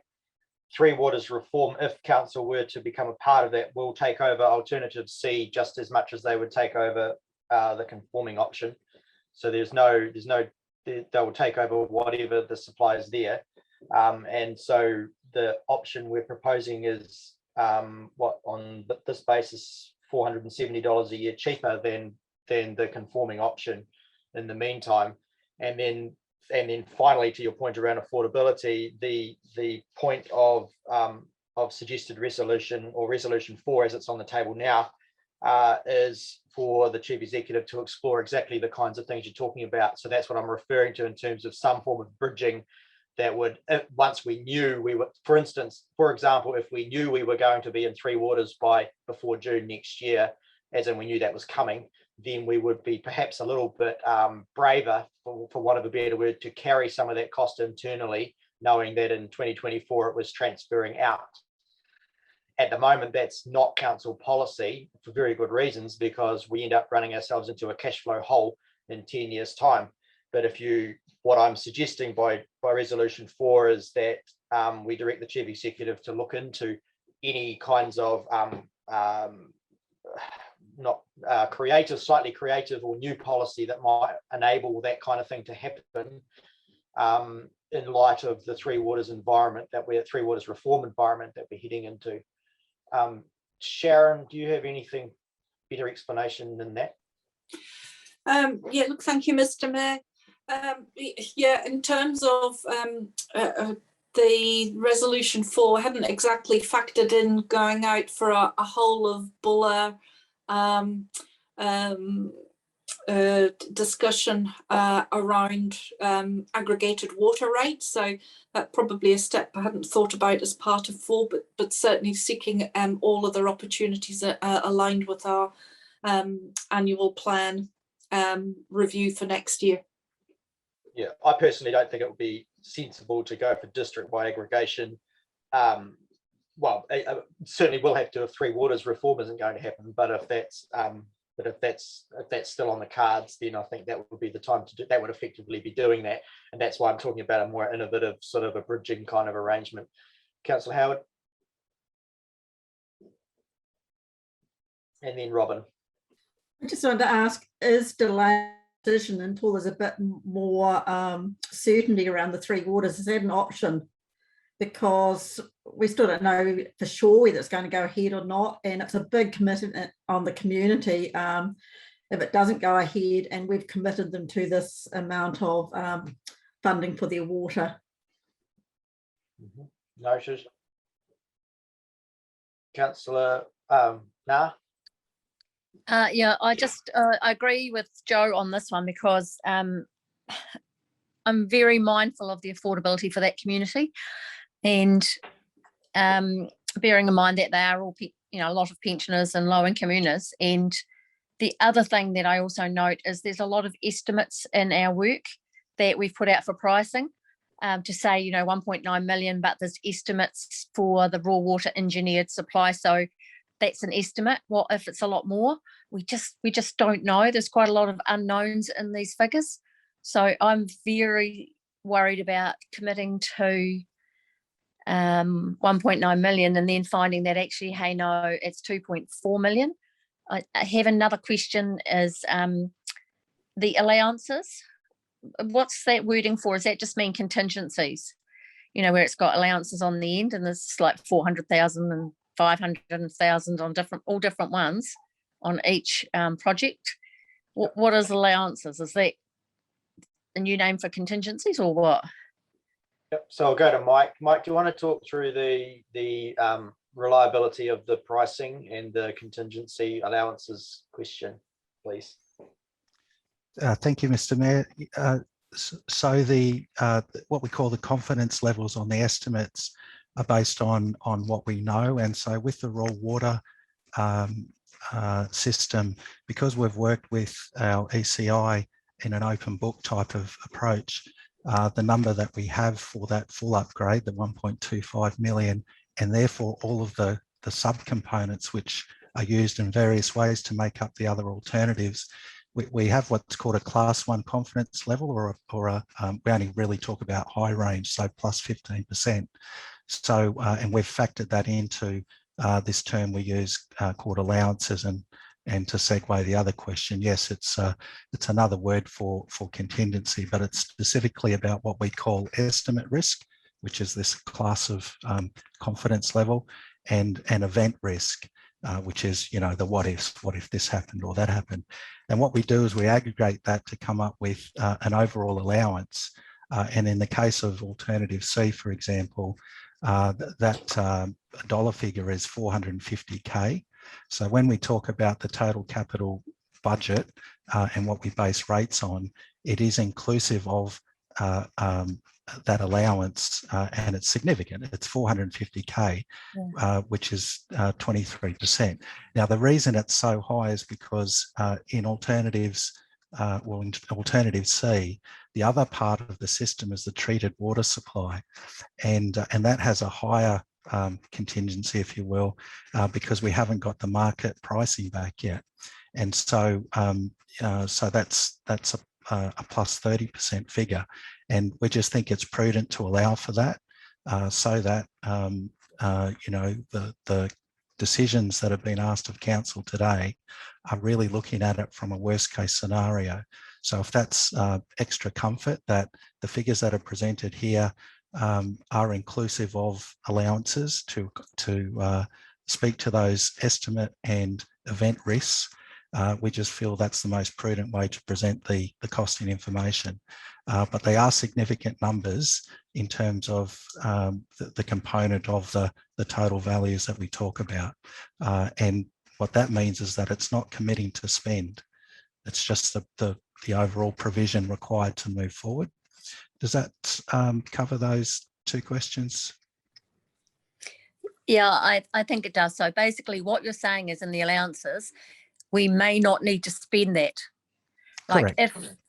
Three Waters reform, if council were to become a part of that, will take over alternative C just as much as they would take over the conforming option. So they will take over whatever the supply is there. And so the option we're proposing is on this basis, $470 a year cheaper than the conforming option in the meantime. And then finally, to your point around affordability, the point of suggested resolution, or resolution 4 as it's on the table now, is for the chief executive to explore exactly the kinds of things you're talking about. So that's what I'm referring to in terms of some form of bridging that would, once we knew we were, for example, if we knew we were going to be in Three Waters before June next year, as in we knew that was coming, then we would be perhaps a little bit braver, for want of a better word, to carry some of that cost internally, knowing that in 2024 it was transferring out. At the moment, that's not council policy for very good reasons, because we end up running ourselves into a cash flow hole in 10 years' time. But what I'm suggesting by resolution 4 is that we direct the chief executive to look into any kinds of slightly creative or new policy that might enable that kind of thing to happen in light of the Three Waters environment Three Waters reform environment that we're heading into. Sharon, do you have anything better explanation than that? Yeah, look, thank you, Mr. Mayor. Yeah, in terms of the resolution 4, I hadn't exactly factored in going out for a whole of Buller discussion around aggregated water rates. So that's probably a step I hadn't thought about as part of 4, but certainly seeking all other opportunities aligned with our annual plan review for next year. Yeah, I personally don't think it would be sensible to go for district-wide aggregation. Certainly we'll have to, if Three Waters reform isn't going to happen, but if that's still on the cards, then I think that would be the time to do that. Would effectively be doing that, and that's why I'm talking about a more innovative sort of a bridging kind of arrangement. Councillor Howard, and then Robin. I just wanted to ask, is delay decision until there's a bit more certainty around the Three Waters, is that an option? because we still don't know for sure whether it's going to go ahead or not. And it's a big commitment on the community if it doesn't go ahead, and we've committed them to this amount of funding for their water. Noted. Councillor Nah. Yeah, I just I agree with Joe on this one because I'm very mindful of the affordability for that community, and bearing in mind that they are all, a lot of pensioners and low income earners. And the other thing that I also note is there's a lot of estimates in our work that we've put out for pricing to say, 1.9 million, but there's estimates for the raw water engineered supply. So that's an estimate. What if it's a lot more? We just don't know. There's quite a lot of unknowns in these figures. So I'm very worried about committing to 1.9 million and then finding that actually, hey, no, it's 2.4 million. I have another question is the allowances. What's that wording for? Does that just mean contingencies? Where it's got allowances on the end and there's like 400,000 and 500,000 on all different ones on each project. What is allowances? Is that a new name for contingencies or what? Yep. So I'll go to Mike. Mike, do you want to talk through the reliability of the pricing and the contingency allowances question, please? Thank you, Mr. Mayor. So the what we call the confidence levels on the estimates are based on what we know. And so with the raw water system, because we've worked with our ECI in an open book type of approach, the number that we have for that full upgrade, the 1.25 million, and therefore all of the subcomponents which are used in various ways to make up the other alternatives, we have what's called a class 1 confidence level, or we only really talk about high range, so plus 15%. So, and we've factored that into this term we use called allowances. And to segue the other question, yes, it's another word for contingency, but it's specifically about what we call estimate risk, which is this class of confidence level, and event risk, which is, the what if this happened or that happened. And what we do is we aggregate that to come up with an overall allowance. And in the case of alternative C, for example, that dollar figure is 450K. So when we talk about the total capital budget and what we base rates on, it is inclusive of that allowance, and it's significant. It's 450K, which is 23%. Now, the reason it's so high is because in alternatives, in alternative C, the other part of the system is the treated water supply, and that has a higher contingency, if you will, because we haven't got the market pricing back yet. And so so that's a plus 30% figure, and we just think it's prudent to allow for that, so that the decisions that have been asked of council today are really looking at it from a worst case scenario. So if that's extra comfort that the figures that are presented here are inclusive of allowances to speak to those estimate and event risks, we just feel that's the most prudent way to present the costing information. But they are significant numbers in terms of the component of the total values that we talk about. And what that means is that it's not committing to spend. It's just the overall provision required to move forward. Does that cover those two questions? Yeah, I think it does. So basically what you're saying is in the allowances, we may not need to spend that. Like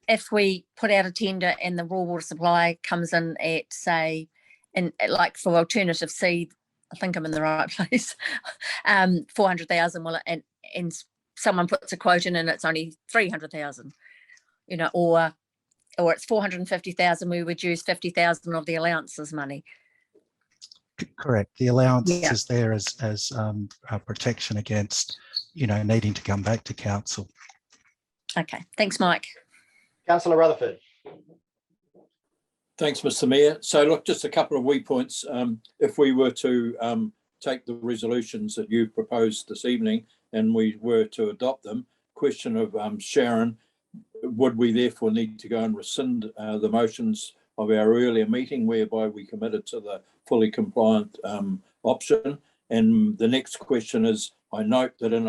if we put out a tender and the raw water supply comes in at, say, and like for alternative C, I think I'm in the right place, 400,000, well, and someone puts a quote in and it's only 300,000, or it's 450,000, we would use 50,000 of the allowances money. Correct. The allowance is there as a protection against, needing to come back to council. Okay, thanks, Mike. Councillor Rutherford. Thanks, Mr. Mayor. So look, just a couple of wee points. If we were to take the resolutions that you've proposed this evening and we were to adopt them, question of Sharon, would we therefore need to go and rescind the motions of our earlier meeting whereby we committed to the fully compliant option? And the next question is, I note that in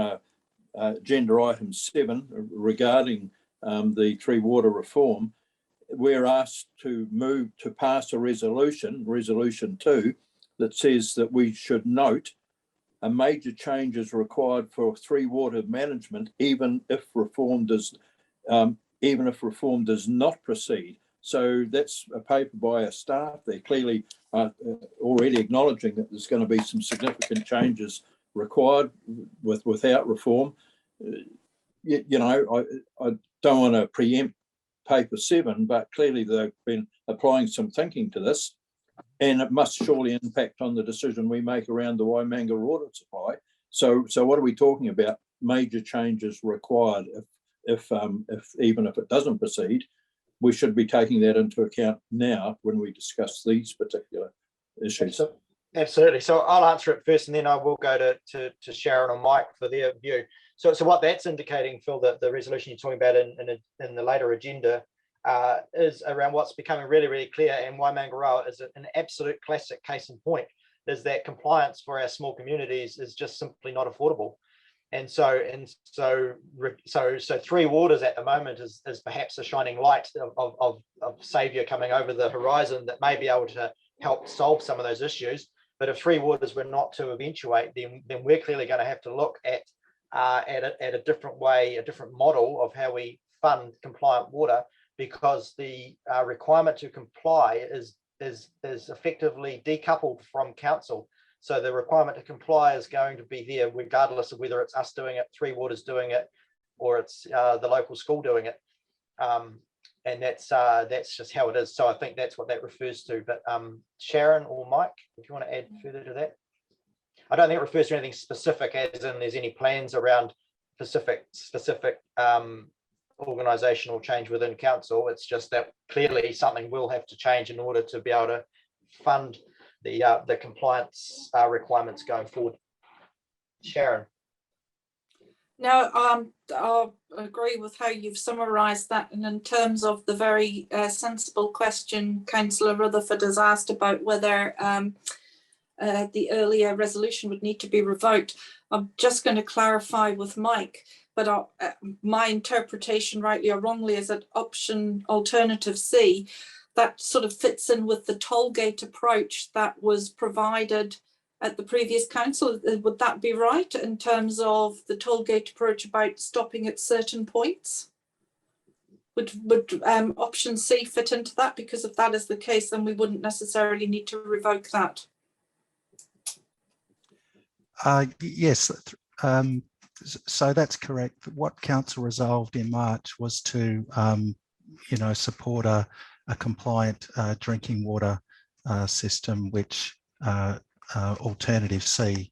agenda item 7 regarding the Three Water reform, we're asked to move to pass a resolution, resolution 2, that says that we should note a major change is required for Three Water management, even if reform does not proceed. So that's a paper by our staff. They're clearly already acknowledging that there's going to be some significant changes required without reform. You know, I don't want to preempt paper 7, but clearly they've been applying some thinking to this, and it must surely impact on the decision we make around the Waimanga water supply. So what are we talking about? Major changes required. If even if it doesn't proceed, we should be taking that into account now when we discuss these particular issues. Absolutely. So I'll answer it first, and then I will go to Sharon or Mike for their view. So what that's indicating, Phil, that the resolution you're talking about in the later agenda is around what's becoming really, really clear, and Waimangaroa is an absolute classic case in point, is that compliance for our small communities is just simply not affordable. And so Three Waters at the moment is perhaps a shining light of saviour coming over the horizon that may be able to help solve some of those issues. But if Three Waters were not to eventuate, then we're clearly going to have to look at a different way, a different model of how we fund compliant water, because the requirement to comply is effectively decoupled from council. So the requirement to comply is going to be there regardless of whether it's us doing it, Three Waters doing it, or it's the local school doing it. And that's just how it is. So I think that's what that refers to. But Sharon or Mike, if you want to add further to that. I don't think it refers to anything specific, as in there's any plans around specific organisational change within council. It's just that clearly something will have to change in order to be able to fund the compliance requirements going forward. Sharon. No, I'll agree with how you've summarised that, and in terms of the very sensible question Councillor Rutherford has asked about whether the earlier resolution would need to be revoked, I'm just going to clarify with Mike, but my interpretation, rightly or wrongly, is that option alternative C, that sort of fits in with the tollgate approach that was provided at the previous council. Would that be right in terms of the tollgate approach about stopping at certain points? Would option C fit into that? Because if that is the case, then we wouldn't necessarily need to revoke that. Yes, so that's correct. What council resolved in March was to, support a compliant drinking water system, which alternative C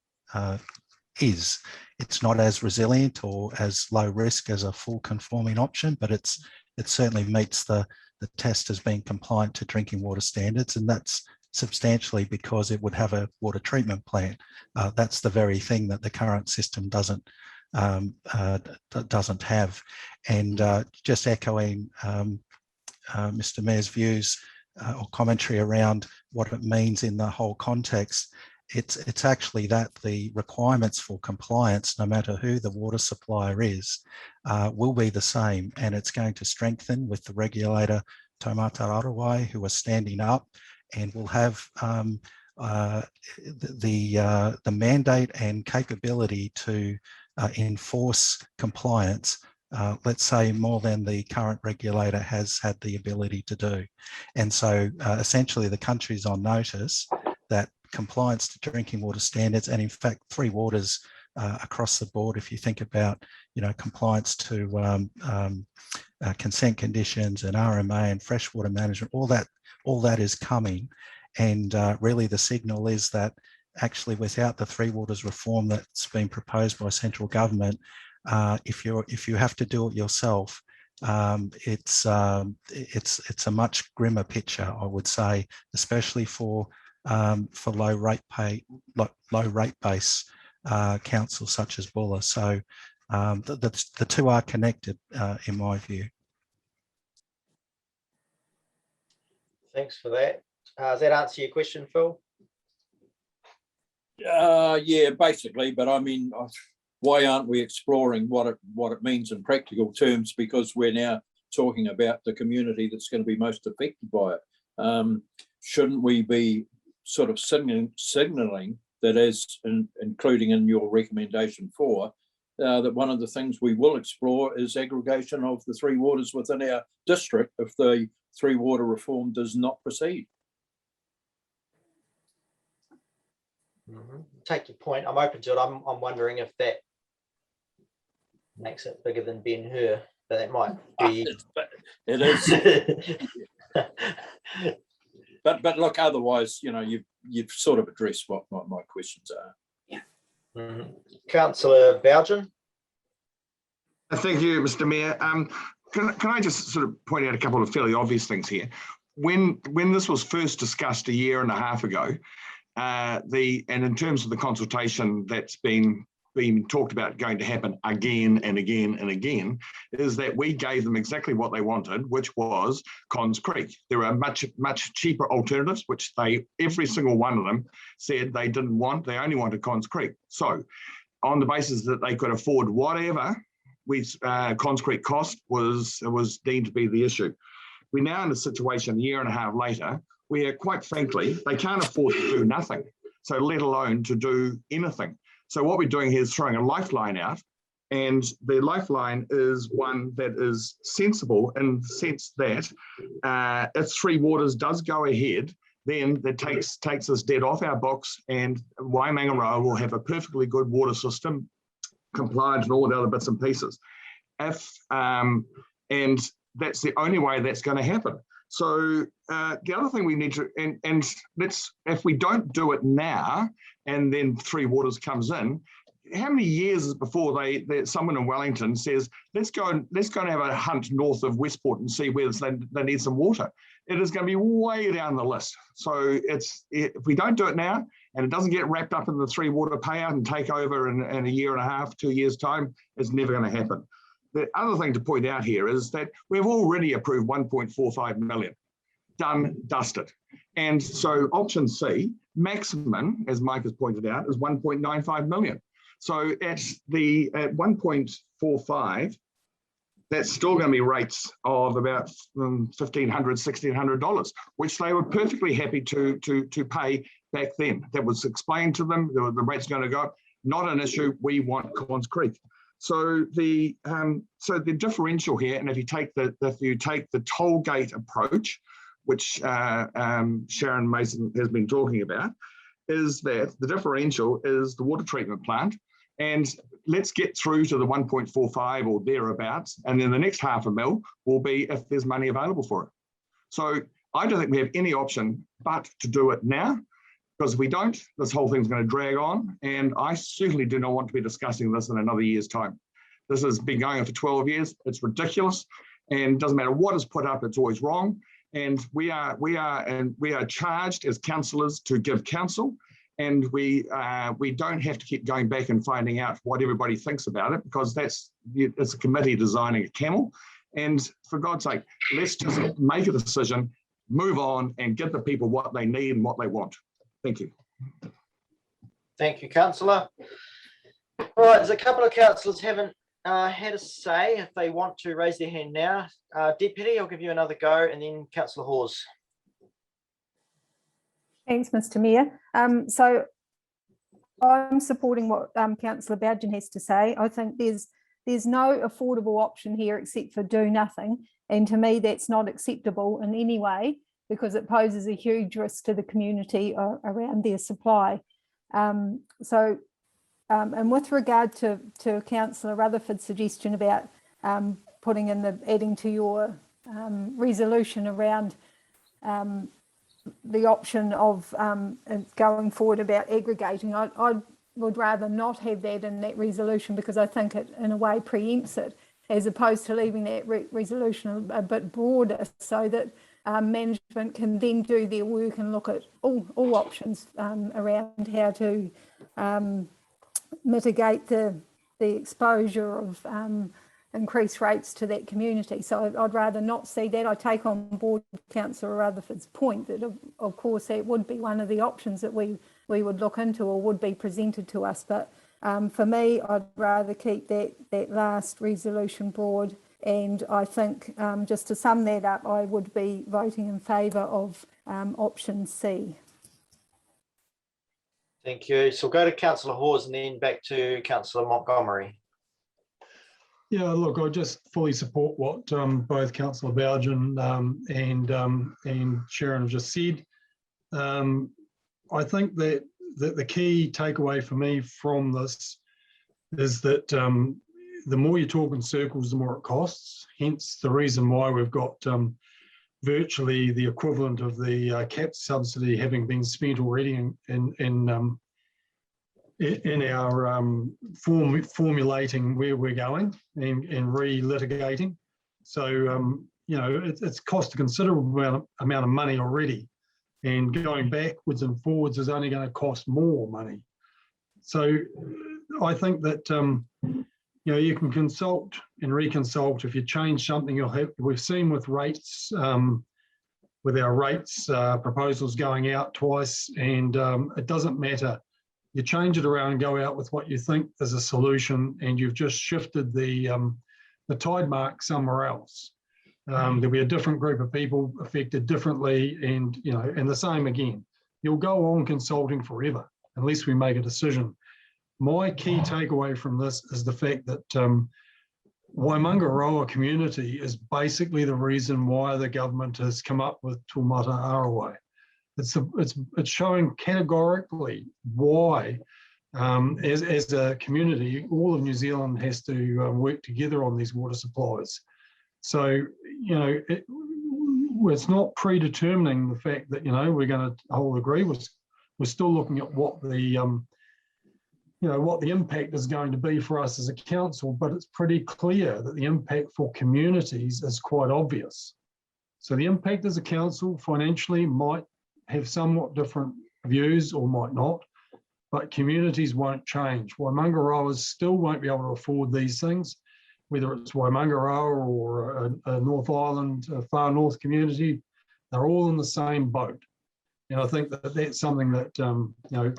is. It's not as resilient or as low risk as a full conforming option, but it certainly meets the test as being compliant to drinking water standards, and that's substantially because it would have a water treatment plant. That's the very thing that the current system doesn't have. And just echoing Mr. Mayor's views or commentary around what it means in the whole context, it's actually that the requirements for compliance, no matter who the water supplier is, will be the same, and it's going to strengthen with the regulator Taumata Arowai, who are standing up, and will have the mandate and capability to enforce compliance, let's say more than the current regulator has had the ability to do. And so essentially the country's on notice that compliance to drinking water standards, and in fact Three Waters across the board, if you think about compliance to consent conditions and RMA and freshwater management, all that is coming. And really the signal is that actually without the Three Waters reform that's been proposed by central government, if you have to do it yourself, it's a much grimmer picture, I would say, especially for low rate base councils such as Buller. So the two are connected in my view. Thanks for that. Does that answer your question, Phil? Yeah, basically, but I mean, why aren't we exploring what it means in practical terms? Because we're now talking about the community that's going to be most affected by it. Shouldn't we be sort of signalling that, as including in your recommendation 4, that one of the things we will explore is aggregation of the 3 waters within our district if the 3 water reform does not proceed? Take your point. I'm open to it. I'm wondering if that makes it bigger than Ben-Hur, but that might be. It is. But look, otherwise, you know, you've sort of addressed what my questions are. Yeah. Councillor Bougen. Thank you, Mr. Mayor. Can I just sort of point out a couple of fairly obvious things here? When this was first discussed a year and a half ago, and in terms of the consultation that's been talked about going to happen again and again and again, is that we gave them exactly what they wanted, which was Cons Creek. There are much cheaper alternatives, which every single one of them said they didn't want. They only wanted Cons Creek. So on the basis that they could afford whatever Cons Creek cost was deemed to be the issue. We're now in a situation a year and a half later where, quite frankly, they can't afford to do nothing, so let alone to do anything. So what we're doing here is throwing a lifeline out, and the lifeline is one that is sensible in the sense that if 3 waters does go ahead, then that takes us dead off our books, and Waimangaroa will have a perfectly good water system, compliant and all the other bits and pieces. And that's the only way that's going to happen. So the other thing we need to, and if we don't do it now, and then 3 waters comes in, how many years is before someone in Wellington says, let's go and have a hunt north of Westport and see where they need some water? It is going to be way down the list. So if we don't do it now, and it doesn't get wrapped up in the 3 water payout and take over in a year and a half, 2 years time, it's never going to happen. The other thing to point out here is that we've already approved 1.45 million, done, dusted. And so option C, maximum, as Mike has pointed out, is 1.95 million. So at 1.45, that's still going to be rates of about $1,500, $1,600, which they were perfectly happy to pay back then. That was explained to them, the rate's going to go up, not an issue, we want Cons Creek. So the differential here, and if you take the toll gate approach, which Sharon Mason has been talking about, is that the differential is the water treatment plant, and let's get through to the 1.45 or thereabouts, and then the next $500,000 will be if there's money available for it. So I don't think we have any option but to do it now, because if we don't, this whole thing's going to drag on, and I certainly do not want to be discussing this in another year's time. This has been going on for 12 years. It's ridiculous, and it doesn't matter what is put up, it's always wrong. And we are charged as councillors to give counsel, and we don't have to keep going back and finding out what everybody thinks about it, because it's a committee designing a camel. And for God's sake, let's just make a decision, move on, and give the people what they need and what they want. Thank you. Thank you, councillor. All right, there's a couple of councillors haven't had a say. If they want to raise their hand now, Deputy, I'll give you another go, and then Councillor Hawes. Thanks, Mr. Mayor. So I'm supporting what Councillor Bougen has to say. I think there's no affordable option here except for do nothing, and to me that's not acceptable in any way, because it poses a huge risk to the community around their supply. And with regard to Councillor Rutherford's suggestion about adding to your resolution around the option of going forward about aggregating, I would rather not have that in that resolution, because I think it in a way preempts it. as opposed to leaving that resolution a bit broader so that management can then do their work and look at all options around how to mitigate the exposure of increased rates to that community. So I'd rather not see that. I take on board Councillor Rutherford's point that of course that would be one of the options that we would look into or would be presented to us. But for me, I'd rather keep that last resolution broad. And I think just to sum that up, I would be voting in favour of option C. Thank you. So we'll go to Councillor Hawes and then back to Councillor Montgomery. Yeah, look, I just fully support what both Councillor Bougen and Sharon have just said. I think that the key takeaway for me from this is that the more you talk in circles, the more it costs. Hence the reason why we've got virtually the equivalent of the cap subsidy having been spent already in our formulating where we're going and re-litigating. So, you know, it's cost a considerable amount of money already, and going backwards and forwards is only going to cost more money. So I think that, you know, you can consult and reconsult. If you change something, you'll have, we've seen with rates, with our rates proposals going out twice, and it doesn't matter. You change it around and go out with what you think is a solution, and you've just shifted the tide mark somewhere else. There'll be a different group of people affected differently, and you know, and the same again. You'll go on consulting forever unless we make a decision. My key takeaway from this is the fact that Waimangaroa community is basically the reason why the government has come up with Tūmata Arawai. It's showing categorically why, as a community, all of New Zealand has to work together on these water supplies. So, you know, it's not predetermining the fact that, you know, we're going to all agree. We're still looking at what the, you know, what the impact is going to be for us as a council, but it's pretty clear that the impact for communities is quite obvious. So the impact as a council financially might have somewhat different views or might not, but communities won't change. Waimangaroas still won't be able to afford these things, whether it's Waimangaroa or a North Island, a far north community, they're all in the same boat. And I think that that's something that, you know,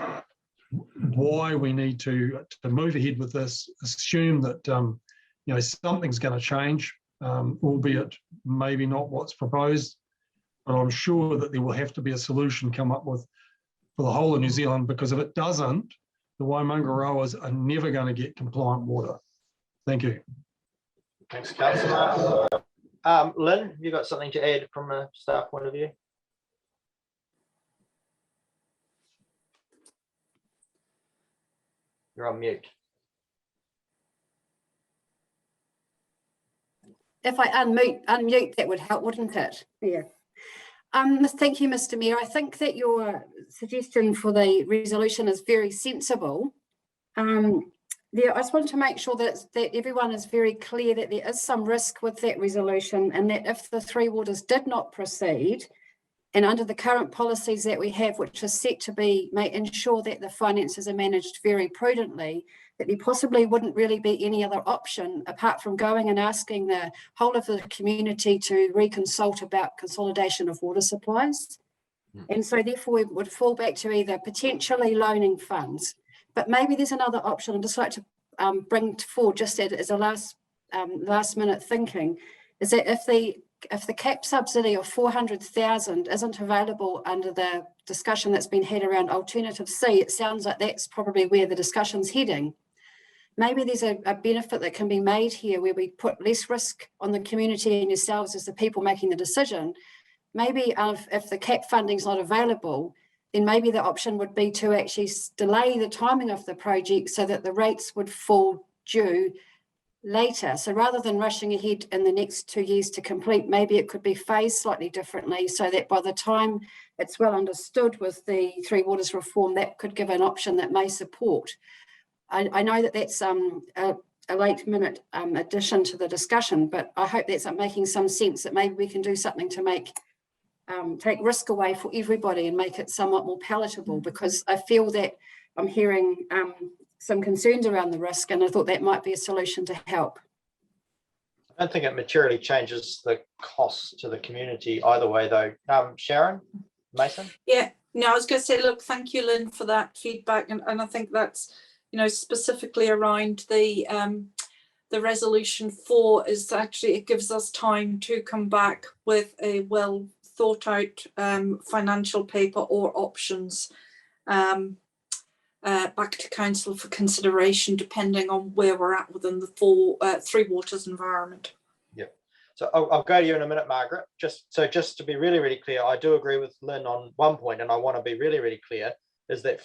why we need to move ahead with this, assume that, you know, something's going to change, albeit maybe not what's proposed, but I'm sure that there will have to be a solution come up with for the whole of New Zealand, because if it doesn't, the Waimangaroas are never going to get compliant water. Thank you. Thanks, Councillor. Lynn, you got something to add from a staff point of view? You're on mute. If I unmute, that would help, wouldn't it? Yeah. Thank you, Mr. Mayor. I think that your suggestion for the resolution is very sensible. I just want to make sure that everyone is very clear that there is some risk with that resolution, and that if the Three Waters did not proceed, and under the current policies that we have, which is set to be, may ensure that the finances are managed very prudently, that there possibly wouldn't really be any other option apart from going and asking the whole of the community to reconsult about consolidation of water supplies. And so therefore we would fall back to either potentially loaning funds, but maybe there's another option. I'd just like to bring forward, just as a last minute thinking, is that if the cap subsidy of 400,000 isn't available under the discussion that's been had around alternative C, it sounds like that's probably where the discussion's heading. Maybe there's a benefit that can be made here where we put less risk on the community and yourselves as the people making the decision. Maybe if the cap funding's not available, then maybe the option would be to actually delay the timing of the project so that the rates would fall due later. So rather than rushing ahead in the next 2 years to complete, maybe it could be phased slightly differently so that by the time it's well understood with the Three Waters reform, that could give an option that may support. I know that that's a a late minute addition to the discussion, but I hope that's making some sense, that maybe we can do something to make take risk away for everybody and make it somewhat more palatable, because I feel that I'm hearing some concerns around the risk, and I thought that might be a solution to help. I don't think it materially changes the cost to the community either way, though. Sharon, Mason? Yeah, no, I was going to say, look, thank you, Lynn, for that feedback. And I think that's, you know, specifically around the resolution 4 is actually, it gives us time to come back with a well thought out financial paper or options back to council for consideration, depending on where we're at within the Three Waters environment. Yep. So I'll go to you in a minute, Margaret. Just to be really, really clear, I do agree with Lynn on one point, and I want to be really, really clear, is that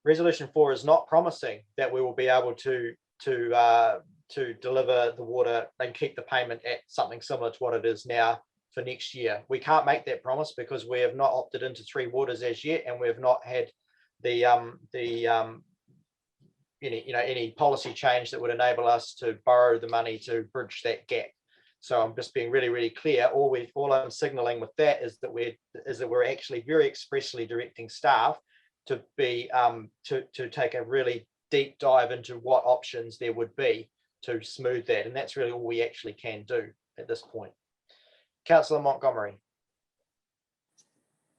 resolution 4 is not promising that we will be able to deliver the water and keep the payment at something similar to what it is now for next year. We can't make that promise because we have not opted into Three Waters as yet, and we have not had any policy change that would enable us to borrow the money to bridge that gap. So I'm just being really, really clear. All I'm signaling with that is that we're actually very expressly directing staff to be to take a really deep dive into what options there would be to smooth that, and that's really all we actually can do at this point. Councillor Montgomery,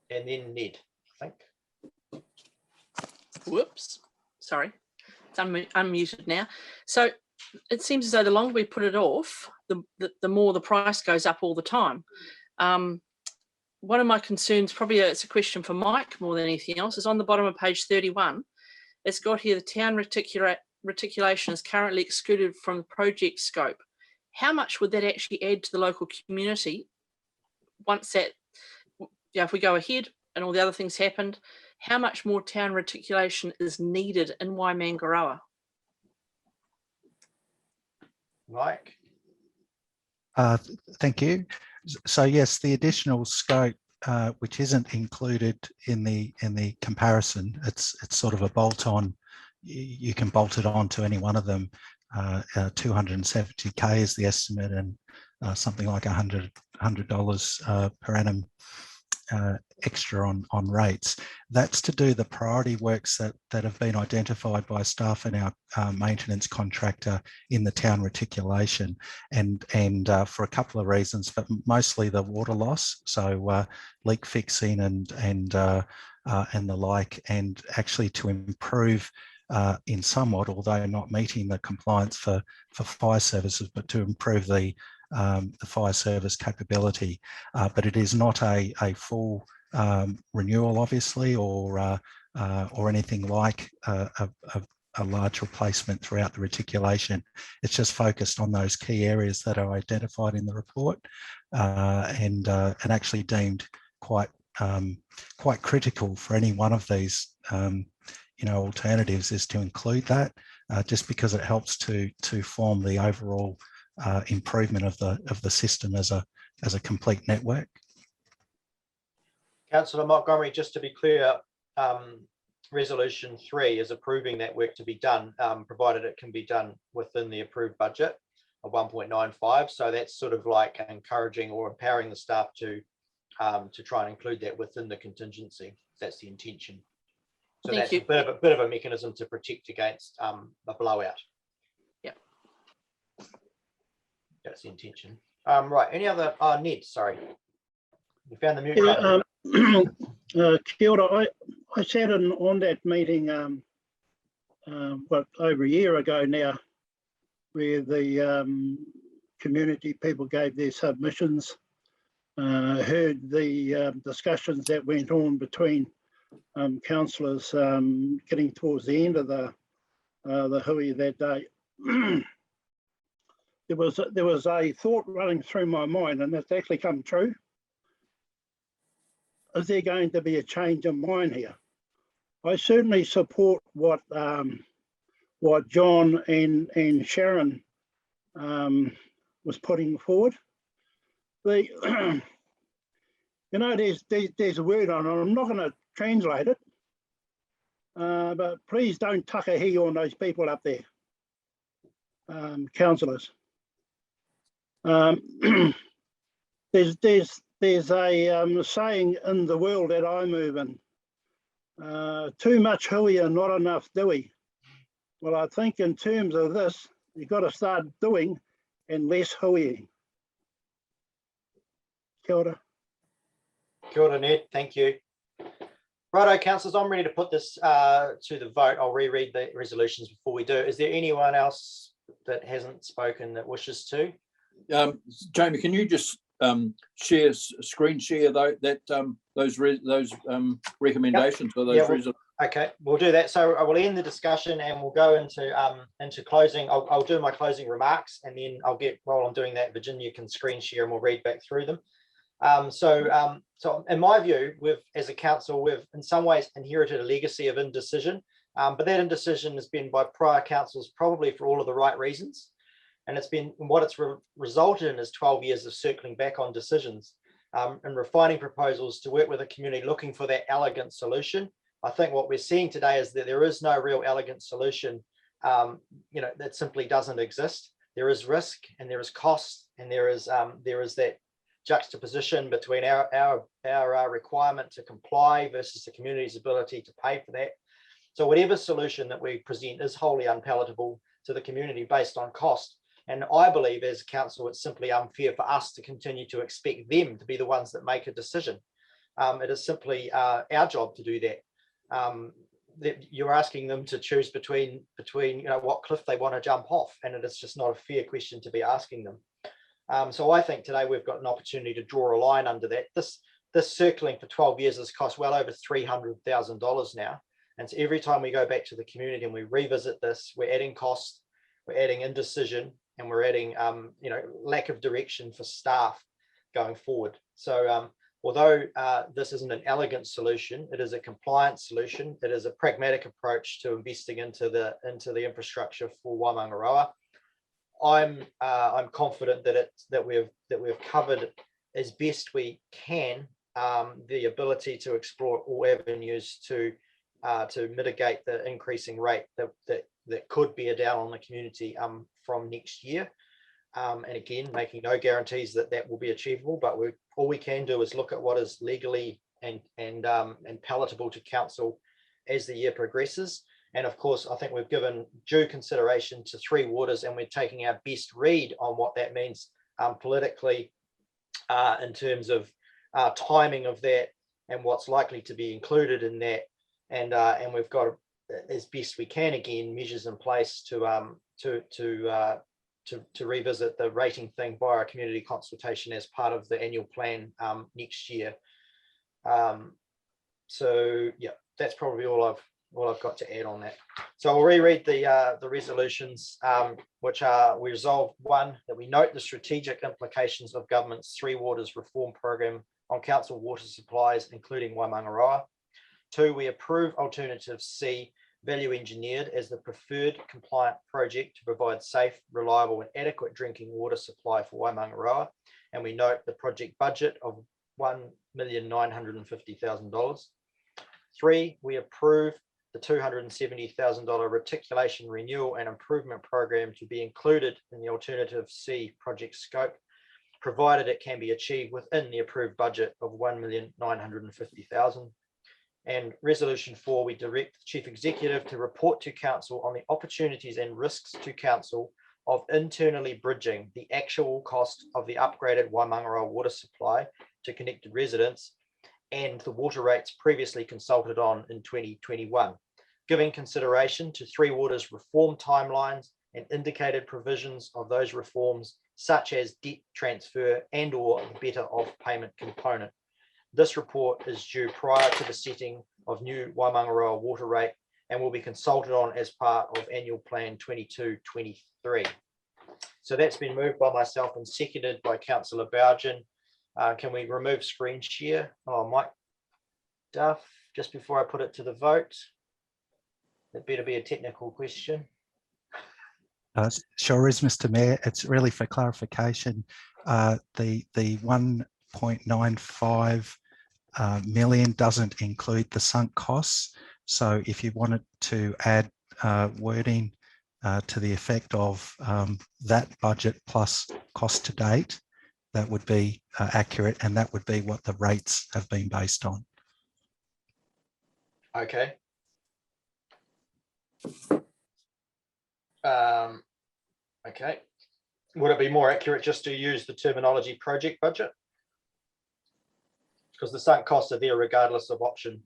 and then Ned, I think. Whoops, sorry, it's unmuted now. So it seems as though the longer we put it off, the more the price goes up all the time. One of my concerns, probably it's a question for Mike more than anything else, is on the bottom of page 31. It's got here, the town reticulation is currently excluded from the project scope. How much would that actually add to the local community once that, if we go ahead and all the other things happened? How much more town reticulation is needed in Waimangaroa? Mike? Thank you. So yes, the additional scope, which isn't included in the comparison, it's sort of a bolt-on. You can bolt it on to any one of them. 270k is the estimate, and something like $100 per annum extra on rates. That's to do the priority works that have been identified by staff and our maintenance contractor in the town reticulation, and for a couple of reasons, but mostly the water loss, so leak fixing and the like, and actually to improve in somewhat, although not meeting the compliance for fire services, but to improve the fire service capability. But it is not a full renewal, obviously, or anything like a large replacement throughout the reticulation. It's just focused on those key areas that are identified in the report, and actually deemed quite critical for any one of these alternatives is to include that, just because it helps to form the overall improvement of the system as a complete network. Councillor Montgomery, just to be clear, resolution 3 is approving that work to be done, provided it can be done within the approved budget of 1.95. So that's sort of like encouraging or empowering the staff to try and include that within the contingency. That's the intention. So that's a bit of a mechanism to protect against a blowout. Yep. That's the intention. Right. Any other? Ned, sorry. You found the mute button. Kia ora. I sat in on that meeting over a year ago now, where the community people gave their submissions, heard the discussions that went on between councillors getting towards the end of the hui that day. There was a thought running through my mind, and that's actually come true. Is there going to be a change in mind here? I certainly support what John and Sharon was putting forward. There's a word on it. I'm not going to translate it, but please don't tuck a he on those people up there. councillors. There's a saying in the world that I move in, too much hui and not enough doing. Well, I think in terms of this, you've got to start doing and less hooeying. Kia ora. Kia ora, Ned. Thank you. Righto, councillors, I'm ready to put this to the vote. I'll reread the resolutions before we do. Is there anyone else that hasn't spoken that wishes to? Jamie, can you just screen share those recommendations or those resolutions? Okay, we'll do that. So I will end the discussion and we'll go into closing. I'll do my closing remarks, and then while I'm doing that, Virginia can screen share and we'll read back through them. So in my view, as a council, we've in some ways inherited a legacy of indecision, but that indecision has been by prior councils probably for all of the right reasons. And what it's resulted in is 12 years of circling back on decisions and refining proposals to work with a community looking for that elegant solution. I think what we're seeing today is that there is no real elegant solution, that simply doesn't exist. There is risk and there is cost, and there is that juxtaposition between our requirement to comply versus the community's ability to pay for that. So whatever solution that we present is wholly unpalatable to the community based on cost. And I believe as a council, it's simply unfair for us to continue to expect them to be the ones that make a decision. It is simply our job to do that. You're asking them to choose between what cliff they want to jump off, and it is just not a fair question to be asking them. So I think today we've got an opportunity to draw a line under that. This circling for 12 years has cost well over $300,000 now. And so every time we go back to the community and we revisit this, we're adding cost, we're adding indecision, and we're adding lack of direction for staff going forward. So although this isn't an elegant solution, it is a compliance solution. It is a pragmatic approach to investing into the infrastructure for Waimangaroa. I'm confident that we've covered as best we can the ability to explore all avenues to mitigate the increasing rate that could bear down on the community from next year. And again, making no guarantees that will be achievable, but all we can do is look at what is legally and palatable to council as the year progresses. And of course, I think we've given due consideration to Three Waters, and we're taking our best read on what that means politically in terms of timing of that and what's likely to be included in that. And we've got, as best we can, again, measures in place to revisit the rating thing via a community consultation as part of the annual plan next year. So yeah, that's probably all I've got to add on that. So I'll reread the resolutions, which are: we resolve 1, that we note the strategic implications of government's Three Waters reform program on council water supplies, including Waimangaroa. 2, we approve alternative C, value engineered as the preferred compliant project to provide safe, reliable and adequate drinking water supply for Waimangaroa. And we note the project budget of $1,950,000. 3, we approve the $270,000 reticulation renewal and improvement program to be included in the alternative C project scope, provided it can be achieved within the approved budget of $1,950,000. And resolution 4, we direct the Chief Executive to report to council on the opportunities and risks to council of internally bridging the actual cost of the upgraded Waimangaroa water supply to connected residents and the water rates previously consulted on in 2021, giving consideration to Three Waters reform timelines and indicated provisions of those reforms, such as debt transfer and/or the better off payment component. This report is due prior to the setting of new Waimangaroa water rate and will be consulted on as part of annual plan 22-23. So that's been moved by myself and seconded by Councillor Bougen. Can we remove screen share? Oh, Mike Duff, just before I put it to the vote. That better be a technical question. Sure is, Mr. Mayor. It's really for clarification. The 1.95 million doesn't include the sunk costs. So if you wanted to add wording to the effect of that budget plus cost to date, that would be accurate, and that would be what the rates have been based on. Okay. Okay. Would it be more accurate just to use the terminology project budget? Because the sunk costs are there regardless of option.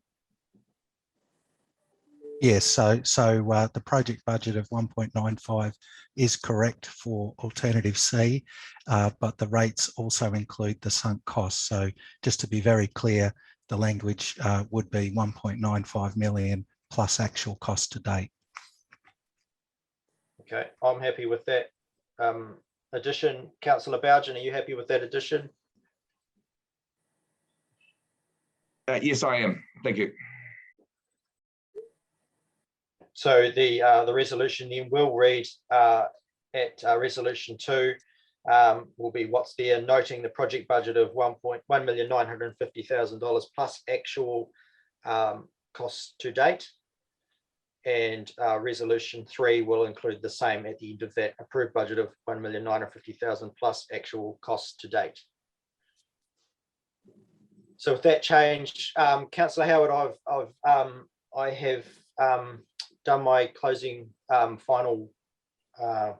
Yes, so the project budget of 1.95 is correct for alternative C, but the rates also include the sunk costs. So just to be very clear, the language would be 1.95 million plus actual cost to date. Okay, I'm happy with that addition. Councillor Bougen, are you happy with that addition? Yes, I am. Thank you. So the resolution then will read at resolution 2 will be what's there, noting the project budget of $1,950,000 plus actual costs to date. And resolution 3 will include the same at the end of that, approved budget of $1,950,000 plus actual costs to date. So with that change, Councillor Howard, I have done my closing final, I've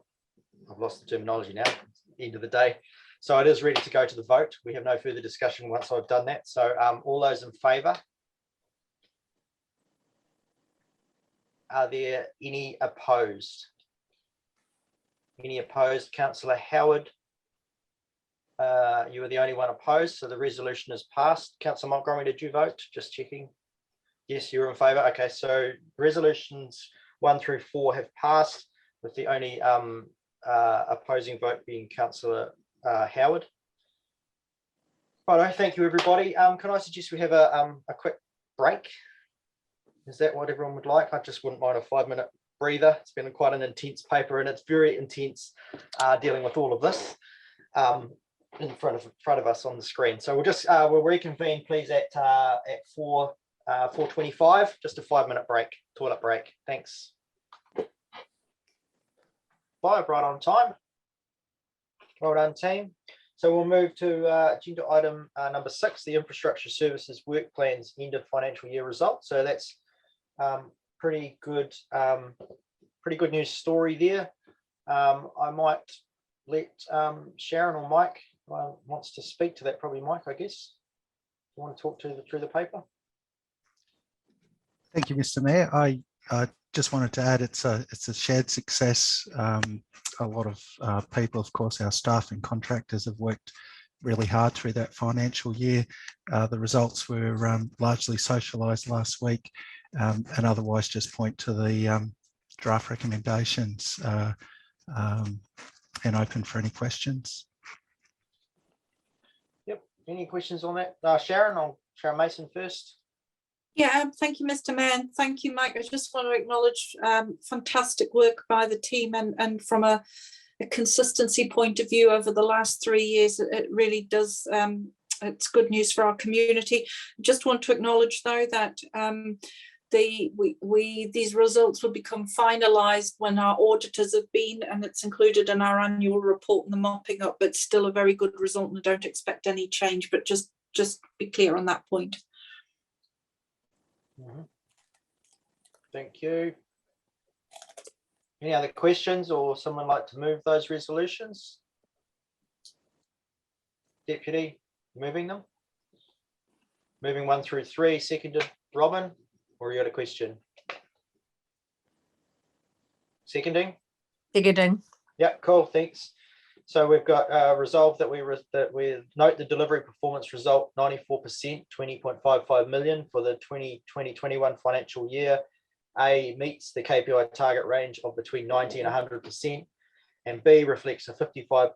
lost the terminology now, end of the day. So it is ready to go to the vote. We have no further discussion once I've done that. So all those in favour? Are there any opposed? Any opposed? Councillor Howard, you were the only one opposed, so the resolution is passed. Councillor Montgomery, did you vote? Just checking. Yes, you're in favour. Okay, so resolutions 1 through 4 have passed, with the only opposing vote being Councillor Howard. Right, thank you, everybody. Can I suggest we have a quick break? Is that what everyone would like? I just wouldn't mind a 5-minute breather. It's been quite an intense paper, and it's very intense dealing with all of this in front of us on the screen. So we'll reconvene, please, at 4:25. Just a 5-minute break, toilet break. Thanks. Bye, right on time. Well done, team. So we'll move to agenda item number 6, the infrastructure services work plans end of financial year results. So that's pretty good news story there. I might let Sharon or Mike wants to speak to that. Probably Mike, I guess. You want to talk through the paper? Thank you, Mr. Mayor. I just wanted to add it's a shared success. A lot of people, of course, our staff and contractors have worked really hard through that financial year. The results were largely socialised last week, and otherwise just point to the draft recommendations and open for any questions. Yep. Any questions on that? Sharon Mason first. Yeah, thank you, Mr. Mayor. And thank you, Mike. I just want to acknowledge fantastic work by the team, and from a consistency point of view over the last 3 years, it really does. It's good news for our community. Just want to acknowledge, though, that these results will become finalised when our auditors have been, and it's included in our annual report and the mopping up. But still a very good result, and I don't expect any change. But just be clear on that point. Thank you. Any other questions, or someone like to move those resolutions? Deputy, moving them? Moving 1 through 3, seconded. Robin, or you got a question? Seconding? Seconding. Yeah, cool, thanks. So we've got resolved that we note the delivery performance result 94%, 20.55 million for the 2020-21 financial year. A, meets the KPI target range of between 90 and 100%, and B, reflects a 55%,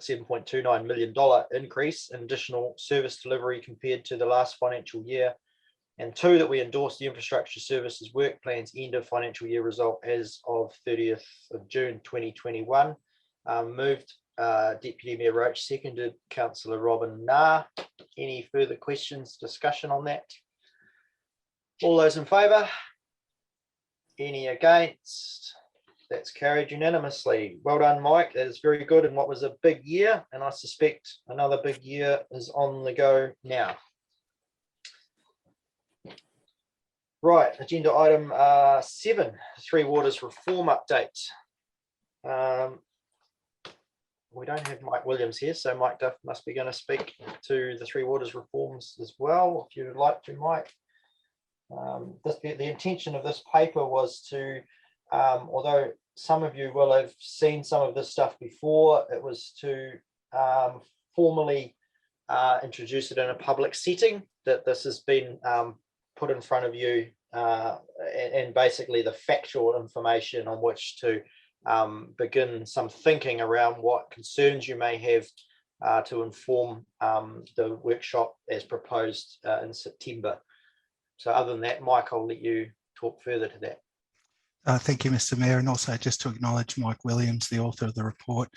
$7.29 million increase in additional service delivery compared to the last financial year. And 2, that we endorse the infrastructure services work plans end of financial year result as of 30th of June 2021. Moved Deputy Mayor Roach, seconded Councillor Robin Nah. Any further questions, discussion on that? All those in favour? Any against? That's carried unanimously. Well done, Mike. That is very good in what was a big year, and I suspect another big year is on the go now. Right, agenda item 7, Three Waters reform update. We don't have Mike Williams here, so Mike Duff must be going to speak to the Three Waters reforms as well, if you would like to, Mike. The intention of this paper was to, although some of you will have seen some of this stuff before, it was to formally introduce it in a public setting, that this has been put in front of you, and basically the factual information on which to begin some thinking around what concerns you may have to inform the workshop as proposed in September. So other than that, Mike, I'll let you talk further to that. Thank you, Mr. Mayor, and also just to acknowledge Mike Williams, the author of the report.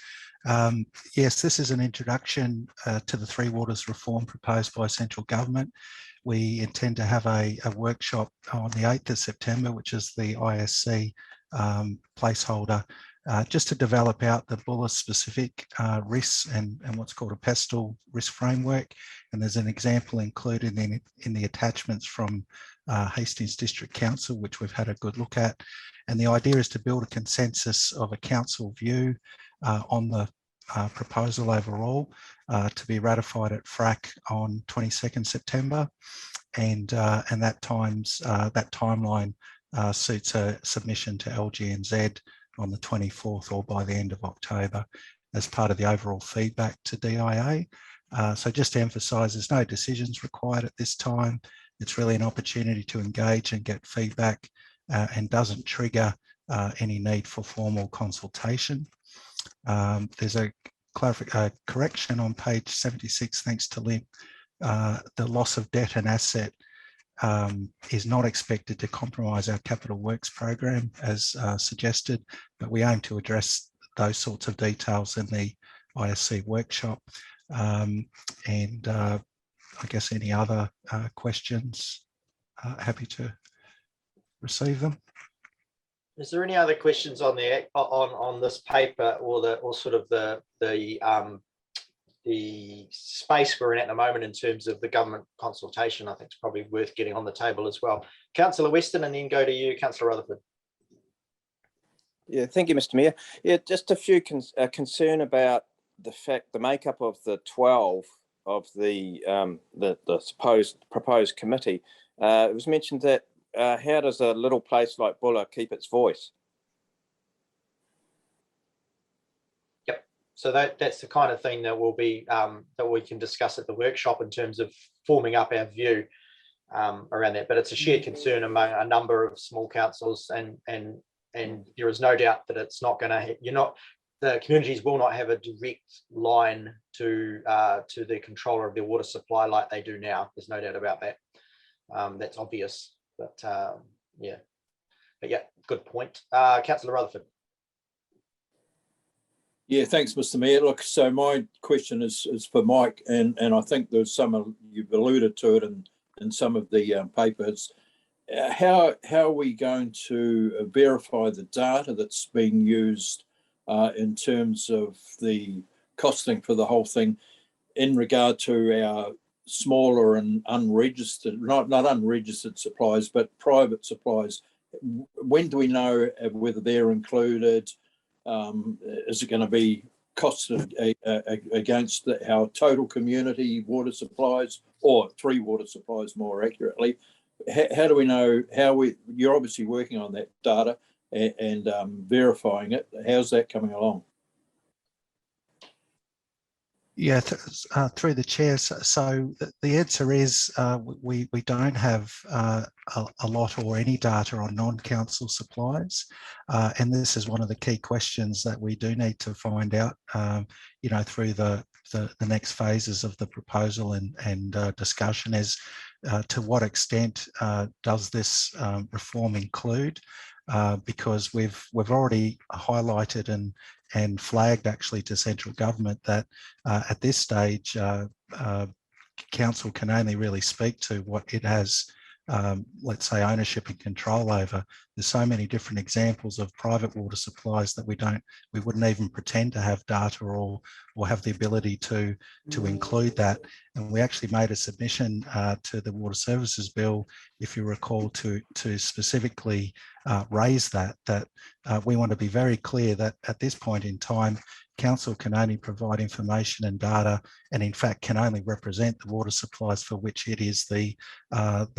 Yes, this is an introduction to the Three Waters reform proposed by central government. We intend to have a workshop on the 8th of September, which is the ISC placeholder, just to develop out the Buller specific risks and what's called a PESTEL risk framework. And there's an example included in the attachments from Hastings District Council, which we've had a good look at. And the idea is to build a consensus of a council view on the proposal overall to be ratified at FRAC on 22nd September. And that timeline suits a submission to LGNZ on the 24th or by the end of October as part of the overall feedback to DIA. So just to emphasise, there's no decisions required at this time. It's really an opportunity to engage and get feedback and doesn't trigger any need for formal consultation. There's a correction on page 76, thanks to Lynn. The loss of debt and asset is not expected to compromise our capital works program as suggested, but we aim to address those sorts of details in the ISC workshop. I guess any other questions, happy to receive them. Is there any other questions on the on this paper, or sort of the space we're in at the moment in terms of the government consultation? I think it's probably worth getting on the table as well. Councillor Weston, and then go to you, Councillor Rutherford. Yeah, thank you, Mr. Mayor. Yeah, just a few concern about the fact the makeup of the 12 of the supposed proposed committee. It was mentioned that how does a little place like Buller keep its voice? Yep. So that's the kind of thing that will be that we can discuss at the workshop in terms of forming up our view around that. But it's a shared concern among a number of small councils, and there is no doubt that it's not going to. The communities will not have a direct line to the controller of their water supply like they do now. There's no doubt about that. That's obvious, but yeah, good point. Councillor Rutherford. Yeah, thanks, Mr. Mayor. Look, so my question is for Mike, and I think there's some you've alluded to it in some of the papers. How are we going to verify the data that's being used in terms of the costing for the whole thing in regard to our smaller and unregistered, not unregistered supplies, but private supplies? When do we know whether they're included? Is it going to be costed against our total community water supplies, or Three Water supplies more accurately? How do we know you're obviously working on that data and verifying it. How's that coming along? Yeah, through the chair. So the answer is we don't have a lot or any data on non-council supplies, and this is one of the key questions that we do need to find out, through the next phases of the proposal and discussion, is to what extent does this reform include? Because we've already highlighted and flagged actually to central government that at this stage council can only really speak to what it has let's say, ownership and control over. There's so many different examples of private water supplies that we wouldn't even pretend to have data or have the ability to include that. And we actually made a submission to the Water Services Bill, if you recall, to specifically raise that we want to be very clear that at this point in time, council can only provide information and data, and in fact can only represent the water supplies for which it is the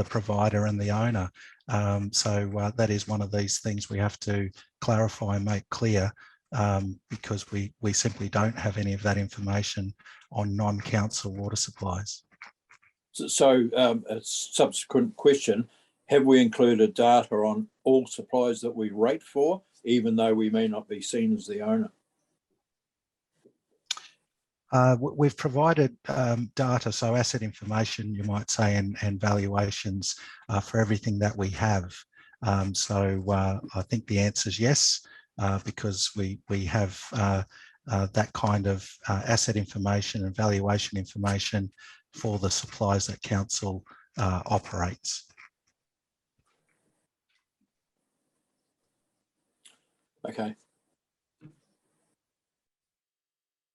provider and the owner. So that is one of these things we have to clarify and make clear, because we simply don't have any of that information on non-council water supplies. So a subsequent question, have we included data on all supplies that we rate for, even though we may not be seen as the owner? We've provided data, so asset information, you might say, and valuations for everything that we have. So I think the answer is yes, because we have that kind of asset information and valuation information for the supplies that council operates. Okay.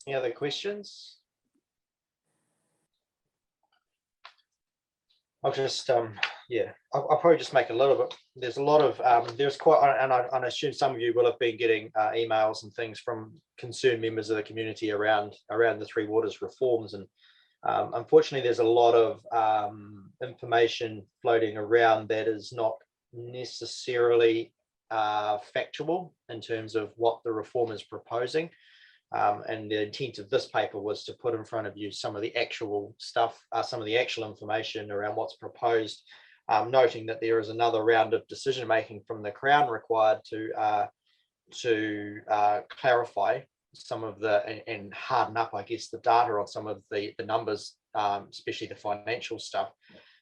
Any other questions? I'll just, I'll probably just make a little bit. There's a lot of, there's quite, and I assume some of you will have been getting emails and things from concerned members of the community around the Three Waters reforms. And unfortunately, there's a lot of information floating around that is not necessarily factual in terms of what the reform is proposing. And the intent of this paper was to put in front of you some of the actual stuff, some of the actual information around what's proposed, noting that there is another round of decision making from the Crown required to clarify some of the and harden up, I guess, the data on some of the numbers, especially the financial stuff.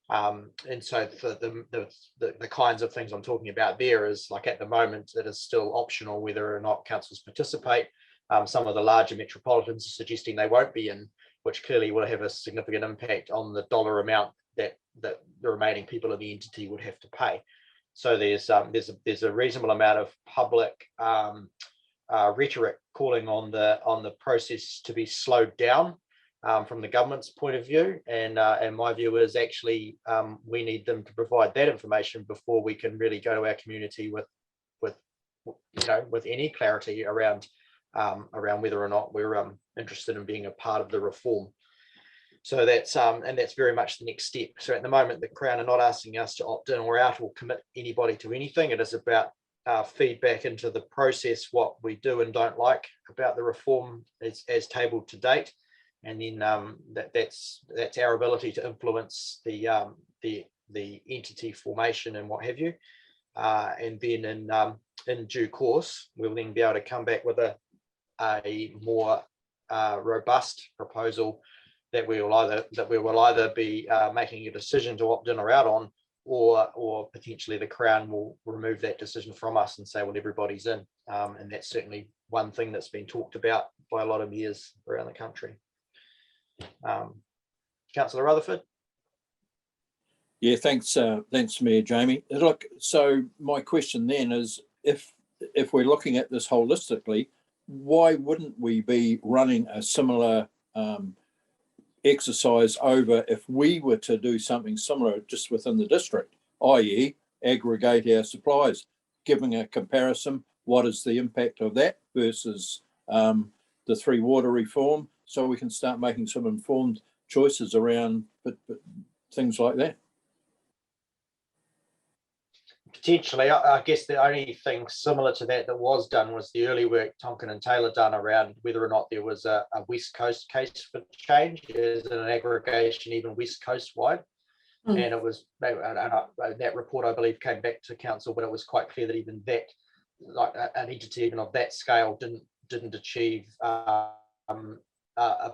And so for the kinds of things I'm talking about there is, like, at the moment it is still optional whether or not councils participate. Some of the larger metropolitans are suggesting they won't be in, which clearly will have a significant impact on the dollar amount that the remaining people in the entity would have to pay. So there's a reasonable amount of public rhetoric calling on the process to be slowed down from the government's point of view, and my view is actually we need them to provide that information before we can really go to our community with any clarity around whether or not we're interested in being a part of the reform. So that's and that's very much the next step. So at the moment, the Crown are not asking us to opt in or out or commit anybody to anything. It is about feedback into the process, what we do and don't like about the reform as tabled to date, and then that's our ability to influence the entity formation and what have you. And then in due course, we'll then be able to come back with a more robust proposal that we will either be making a decision to opt in or out on, or potentially the Crown will remove that decision from us and say, well, everybody's in. And that's certainly one thing that's been talked about by a lot of mayors around the country. Councillor Rutherford. Yeah, thanks, Mayor Jamie. Look, so my question then is, if we're looking at this holistically, why wouldn't we be running a similar exercise over if we were to do something similar just within the district, i.e. aggregate our supplies, giving a comparison, what is the impact of that versus the Three Water reform, so we can start making some informed choices around things like that? Potentially, I guess the only thing similar to that was done was the early work Tonkin and Taylor done around whether or not there was a West Coast case for change, as an aggregation even West Coast wide. And it was that report, I believe, came back to council, but it was quite clear that even that, like an entity even of that scale, didn't achieve a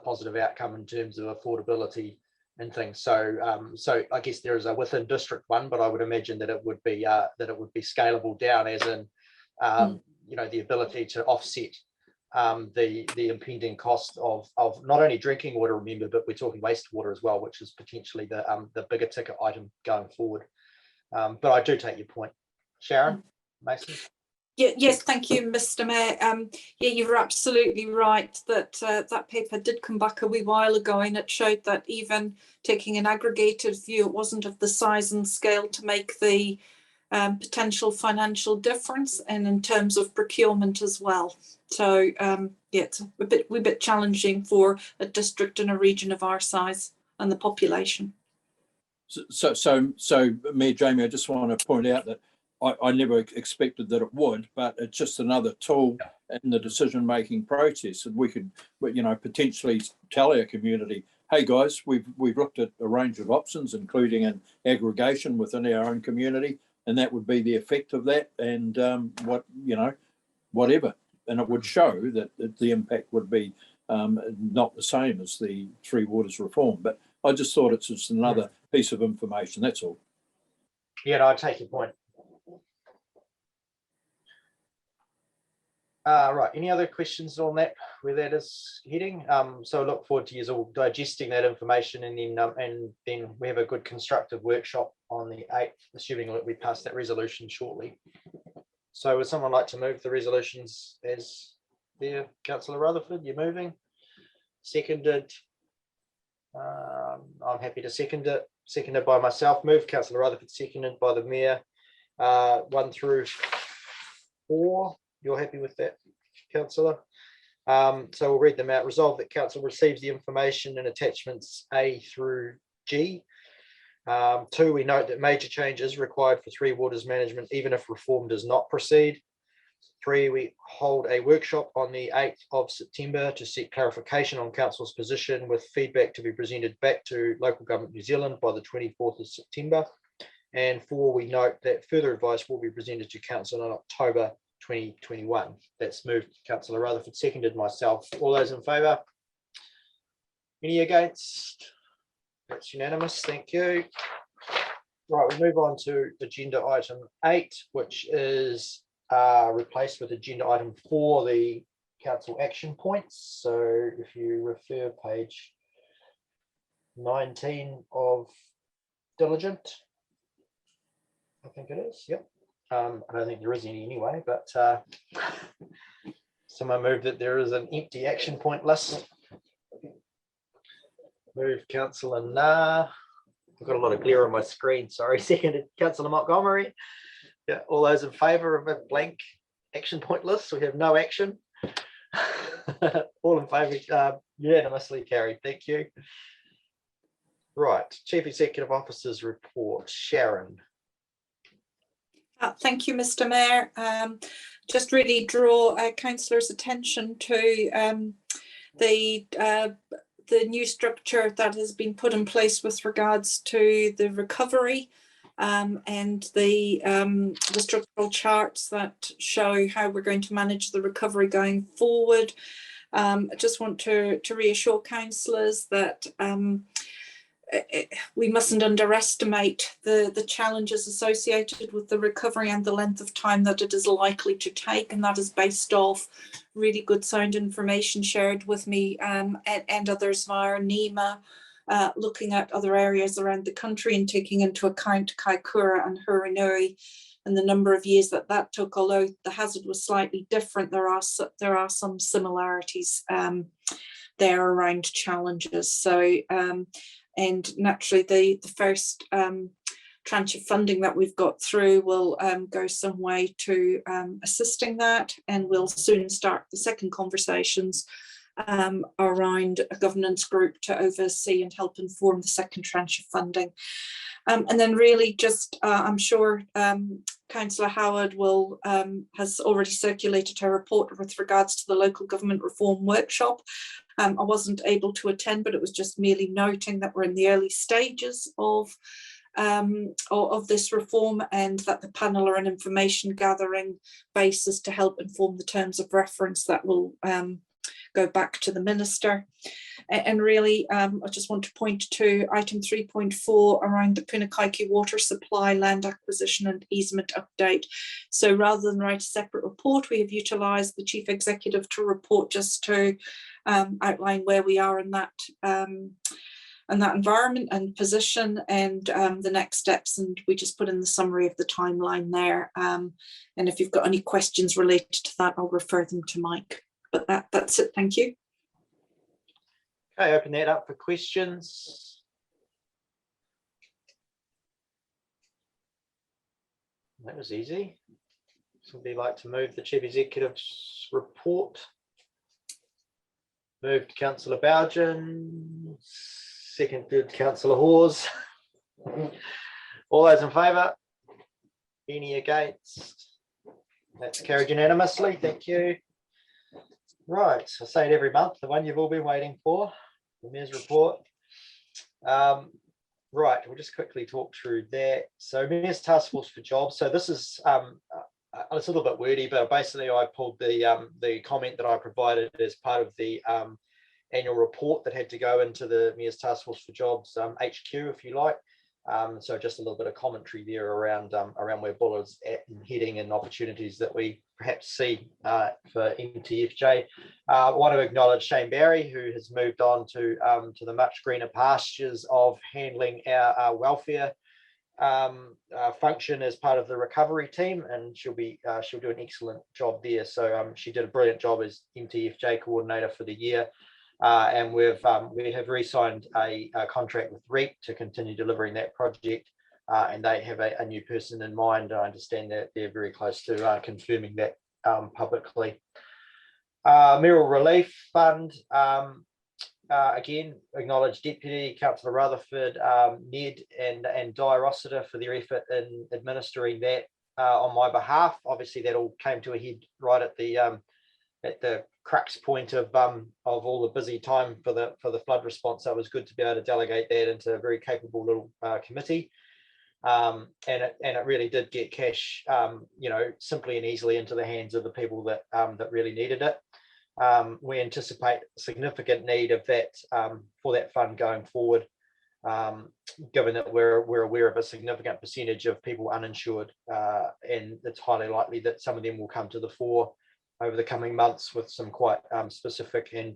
positive outcome in terms of affordability and things. So so I guess there is a within district one, but I would imagine that it would be scalable down, as in the ability to offset the impending cost of not only drinking water, remember, but we're talking wastewater as well, which is potentially the bigger ticket item going forward. But I do take your point. Sharon Mason. Yeah, yes, thank you, Mr. Mayor. Yeah, you're absolutely right that that paper did come back a wee while ago, and it showed that even taking an aggregated view, it wasn't of the size and scale to make the potential financial difference, and in terms of procurement as well. So yeah, it's a bit challenging for a district in a region of our size and the population. So Mayor Jamie, I just want to point out that I never expected that it would, but it's just another tool in the decision-making process, and we could, you know, potentially tell our community, hey guys, we've looked at a range of options, including an aggregation within our own community, and that would be the effect of that, and whatever, and it would show that the impact would be not the same as the Three Waters reform. But I just thought it's just another piece of information. That's all. Yeah, no, I take your point. Right, any other questions on that, where that is heading? So I look forward to you all digesting that information, and then we have a good constructive workshop on the 8th, assuming that we pass that resolution shortly. So would someone like to move the resolutions as there? Councillor Rutherford, you're moving. Seconded. I'm happy to second it. Seconded by myself. Moved, Councillor Rutherford, seconded by the Mayor. 1 through 4. You're happy with that, Councillor? So we'll read them out. Resolve that Council receives the information in attachments A through G. 2, we note that major change is required for Three Waters management, even if reform does not proceed. 3, we hold a workshop on the 8th of September to seek clarification on Council's position, with feedback to be presented back to Local Government New Zealand by the 24th of September. And 4, we note that further advice will be presented to Council in October 2021. That's moved, Councillor Rutherford, seconded myself. All those in favour? Any against? That's unanimous. Thank you. Right, we move on to agenda item 8, which is replaced with agenda item 4, the council action points. So if you refer page 19 of Diligent, I think it is. Yep. I don't think there is any anyway, but someone moved that there is an empty action point list. Move Councillor Nah. I've got a lot of glare on my screen, sorry. Seconded Councillor Montgomery. Yeah, all those in favour of a blank action point list? We have no action. All in favour, unanimously carried. Thank you. Right, Chief Executive Officer's report. Sharon. Thank you, Mr. Mayor. Just really draw councillors' attention to the new structure that has been put in place with regards to the recovery and the structural charts that show how we're going to manage the recovery going forward. I just want to reassure councillors that we mustn't underestimate the challenges associated with the recovery and the length of time that it is likely to take, and that is based off really good sound information shared with me and others via NEMA, looking at other areas around the country and taking into account Kaikoura and Hurunui and the number of years that took. Although the hazard was slightly different, there are some similarities there around challenges. So and naturally, the first tranche of funding that we've got through will go some way to assisting that, and we'll soon start the second conversations around a governance group to oversee and help inform the second tranche of funding. And then really just, I'm sure Councillor Howard has already circulated her report with regards to the local government reform workshop. I wasn't able to attend, but it was just merely noting that we're in the early stages of this reform, and that the panel are an information gathering basis to help inform the terms of reference that will go back to the Minister. And really, I just want to point to item 3.4 around the Punakaiki water supply, land acquisition and easement update. So rather than write a separate report, we have utilised the Chief Executive to report just to outline where we are in that and that environment and position and the next steps. And we just put in the summary of the timeline there. And if you've got any questions related to that, I'll refer them to Mike. But that's it. Thank you. Okay, open that up for questions. That was easy. Somebody like to move the Chief Executive's report? Moved Councillor Bougen, seconded Councillor Hawes. All those in favour? Any against? That's carried unanimously. Thank you. Right, I say it every month, the one you've all been waiting for, the Mayor's report. Right, we'll just quickly talk through that. So Mayor's Task Force for Jobs. So this is it's a little bit wordy, but basically I pulled the comment that I provided as part of the annual report that had to go into the Mayor's Task Force for Jobs HQ, if you like. So just a little bit of commentary there around where Buller's at and heading and opportunities that we perhaps see for MTFJ. I want to acknowledge Shane Barry, who has moved on to the much greener pastures of handling our welfare function as part of the recovery team, and she'll do an excellent job there. So she did a brilliant job as MTFJ coordinator for the year. And we have re-signed a contract with REAP to continue delivering that project, and they have a new person in mind. I understand that they're very close to confirming that publicly. Mayoral Relief Fund, again, acknowledge Deputy Councillor Rutherford, Ned and Di Rossiter for their effort in administering that on my behalf. Obviously, that all came to a head right at the crux point of all the busy time for the flood response. So it was good to be able to delegate that into a very capable little committee, and it really did get cash, simply and easily into the hands of the people that really needed it. We anticipate significant need of that for that fund going forward, given that we're aware of a significant percentage of people uninsured, and it's highly likely that some of them will come to the fore over the coming months with some quite specific and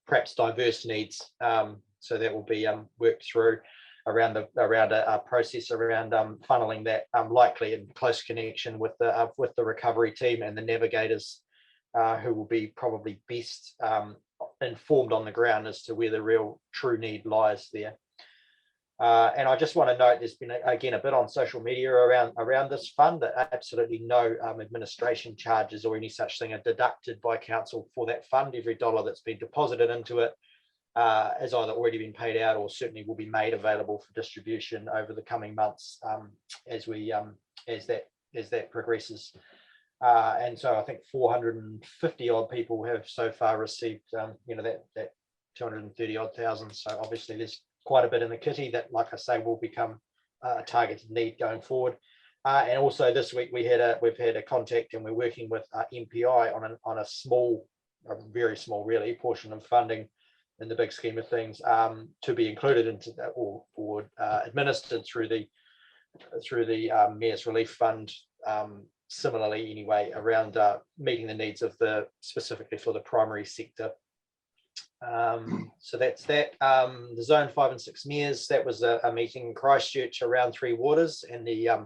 perhaps diverse needs. So that will be worked through around a process around funneling that, likely in close connection with the recovery team and the navigators, who will be probably best informed on the ground as to where the real true need lies there. And I just want to note, there's been again a bit on social media around this fund that absolutely no administration charges or any such thing are deducted by council for that fund. Every dollar that's been deposited into it has either already been paid out or certainly will be made available for distribution over the coming months, as that progresses. And so I think 450 odd people have so far received that 230 odd thousand. So obviously there's quite a bit in the kitty that, like I say, will become a targeted need going forward. And also this week we've had a contact, and we're working with MPI on a very small really portion of funding in the big scheme of things, to be included into that or administered through the Mayor's Relief Fund, similarly anyway, around meeting the needs of specifically for the primary sector. So that's that. The Zone 5 and 6 mayors, that was a meeting in Christchurch around Three Waters, and at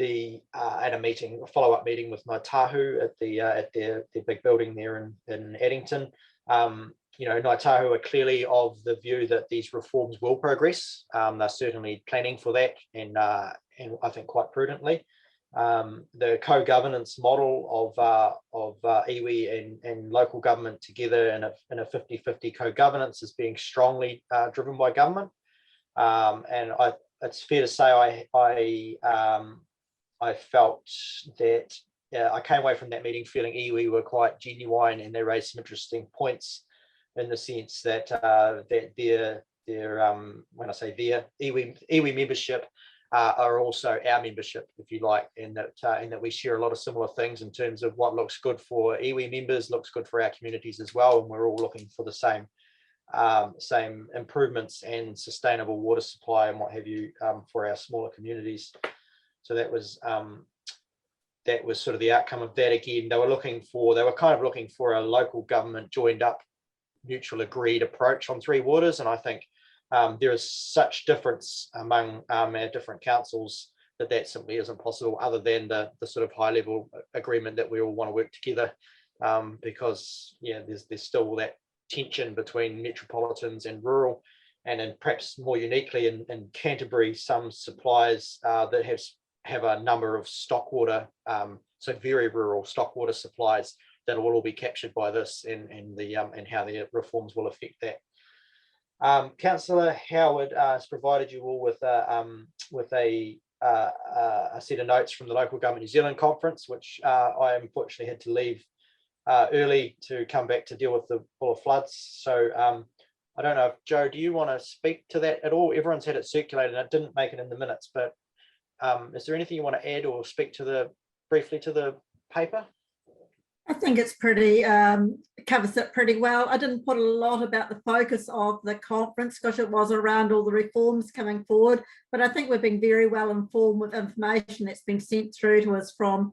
a follow-up meeting with Ngāi Tahu at their big building there in Addington. Ngāi Tahu are clearly of the view that these reforms will progress. They're certainly planning for that, and I think quite prudently. The co-governance model of iwi and local government together in a 50-50 co-governance is being strongly driven by government, and it's fair to say I felt that I came away from that meeting feeling iwi were quite genuine, and they raised some interesting points in the sense that their when I say their iwi membership are also our membership, if you like, and that we share a lot of similar things in terms of what looks good for iwi members, looks good for our communities as well, and we're all looking for the same improvements and sustainable water supply and what have you, for our smaller communities. So that was sort of the outcome of that. Again, they were kind of looking for a local government joined up, mutual agreed approach on Three Waters, and I think there is such difference among our different councils that simply isn't possible, other than the sort of high level agreement that we all want to work together, because there's still that tension between metropolitans and rural, and then perhaps more uniquely in Canterbury, some suppliers that have a number of stock water, so very rural stock water supplies that will all be captured by this, and how the reforms will affect that. Councillor Howard has provided you all with a set of notes from the Local Government New Zealand conference, which I unfortunately had to leave early to come back to deal with the Buller floods. So I don't know if Joe, do you want to speak to that at all? Everyone's had it circulated and it didn't make it in the minutes, but is there anything you want to add or speak to briefly to the paper? I think it's pretty, covers it pretty well. I didn't put a lot about the focus of the conference because it was around all the reforms coming forward, but I think we've been very well informed with information that's been sent through to us from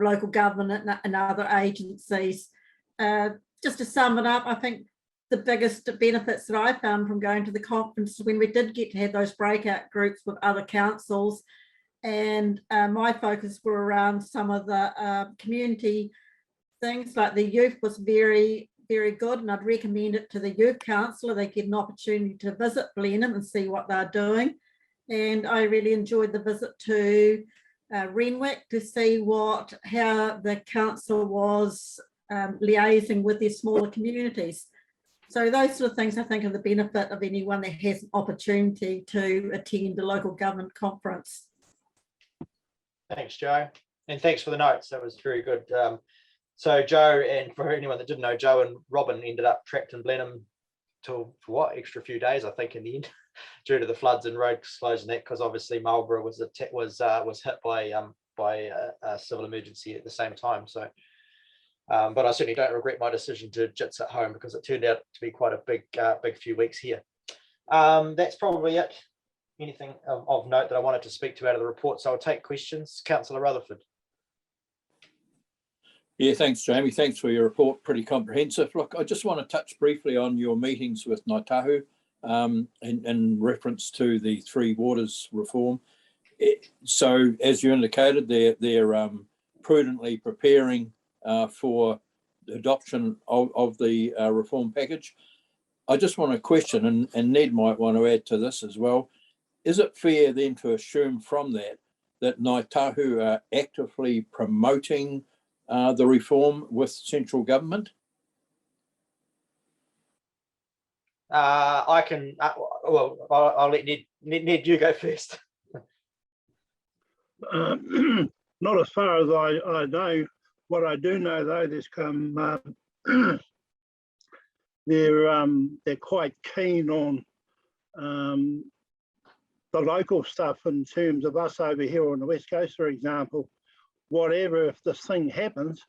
local government and other agencies. Just to sum it up, I think the biggest benefits that I found from going to the conference when we did get to have those breakout groups with other councils, and my focus were around some of the community things, like the youth was very, very good, and I'd recommend it to the youth councillor. They get an opportunity to visit Blenheim and see what they're doing. And I really enjoyed the visit to Renwick to see how the council was liaising with their smaller communities. So those sort of things I think are the benefit of anyone that has an opportunity to attend a local government conference. Thanks, Joe. And thanks for the notes. That was very good. So Joe, and for anyone that didn't know, Joe and Robin ended up trapped in Blenheim for what, extra few days, I think, in the end, due to the floods and road closed and that, because obviously Marlborough was hit by a civil emergency at the same time. So, but I certainly don't regret my decision to jits at home, because it turned out to be quite a big few weeks here. That's probably it. Anything of note that I wanted to speak to out of the report? So I'll take questions. Councillor Rutherford. Yeah, thanks, Jamie. Thanks for your report. Pretty comprehensive. Look, I just want to touch briefly on your meetings with Ngāi Tahu in reference to the Three Waters reform. So, as you indicated, they're prudently preparing for the adoption of the reform package. I just want to question, and Ned might want to add to this as well. Is it fair then to assume from that Ngāi Tahu are actively promoting the reform with central government? I can, well, I'll let Ned, you go first. Not as far as I know. What I do know, though, there's they're quite keen on the local stuff in terms of us over here on the West Coast, for example. Whatever, if this thing happens,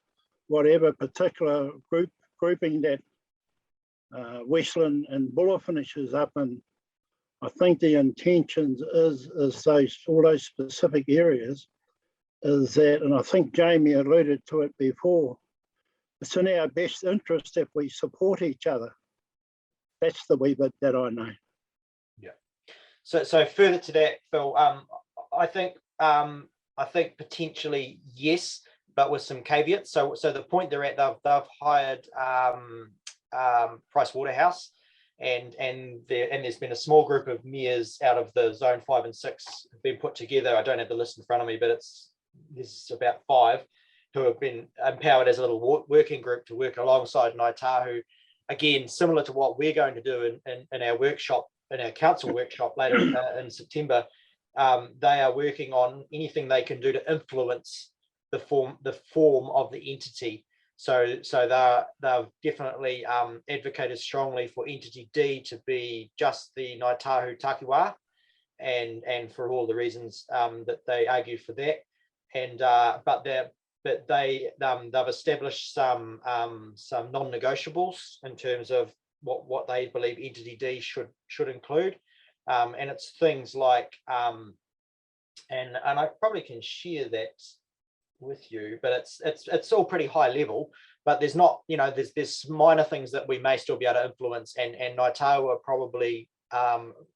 whatever particular grouping that Westland and Buller finishes up in, I think the intentions is all those specific areas is that, and I think Jamie alluded to it before, it's in our best interest if we support each other. That's the wee bit that I know. Yeah. So further to that, Phil, I think potentially yes, but with some caveats. So the point they're at, they've hired Price Waterhouse, and there's been a small group of mayors out of the zone 5 and 6 have been put together. I don't have the list in front of me, but there's about 5 who have been empowered as a little working group to work alongside Ngāi Tahu. Again, similar to what we're going to do in our workshop, in our council workshop later in September. They are working on anything they can do to influence the form of the entity. So they've definitely advocated strongly for Entity D to be just the Ngāi Tahu Takiwā, and for all the reasons that they argue for that. And but they've established some non-negotiables in terms of what they believe Entity D should include. And it's things like, and I probably can share that with you, but it's all pretty high level. But there's not, there's minor things that we may still be able to influence, and Ngāi Tahu are probably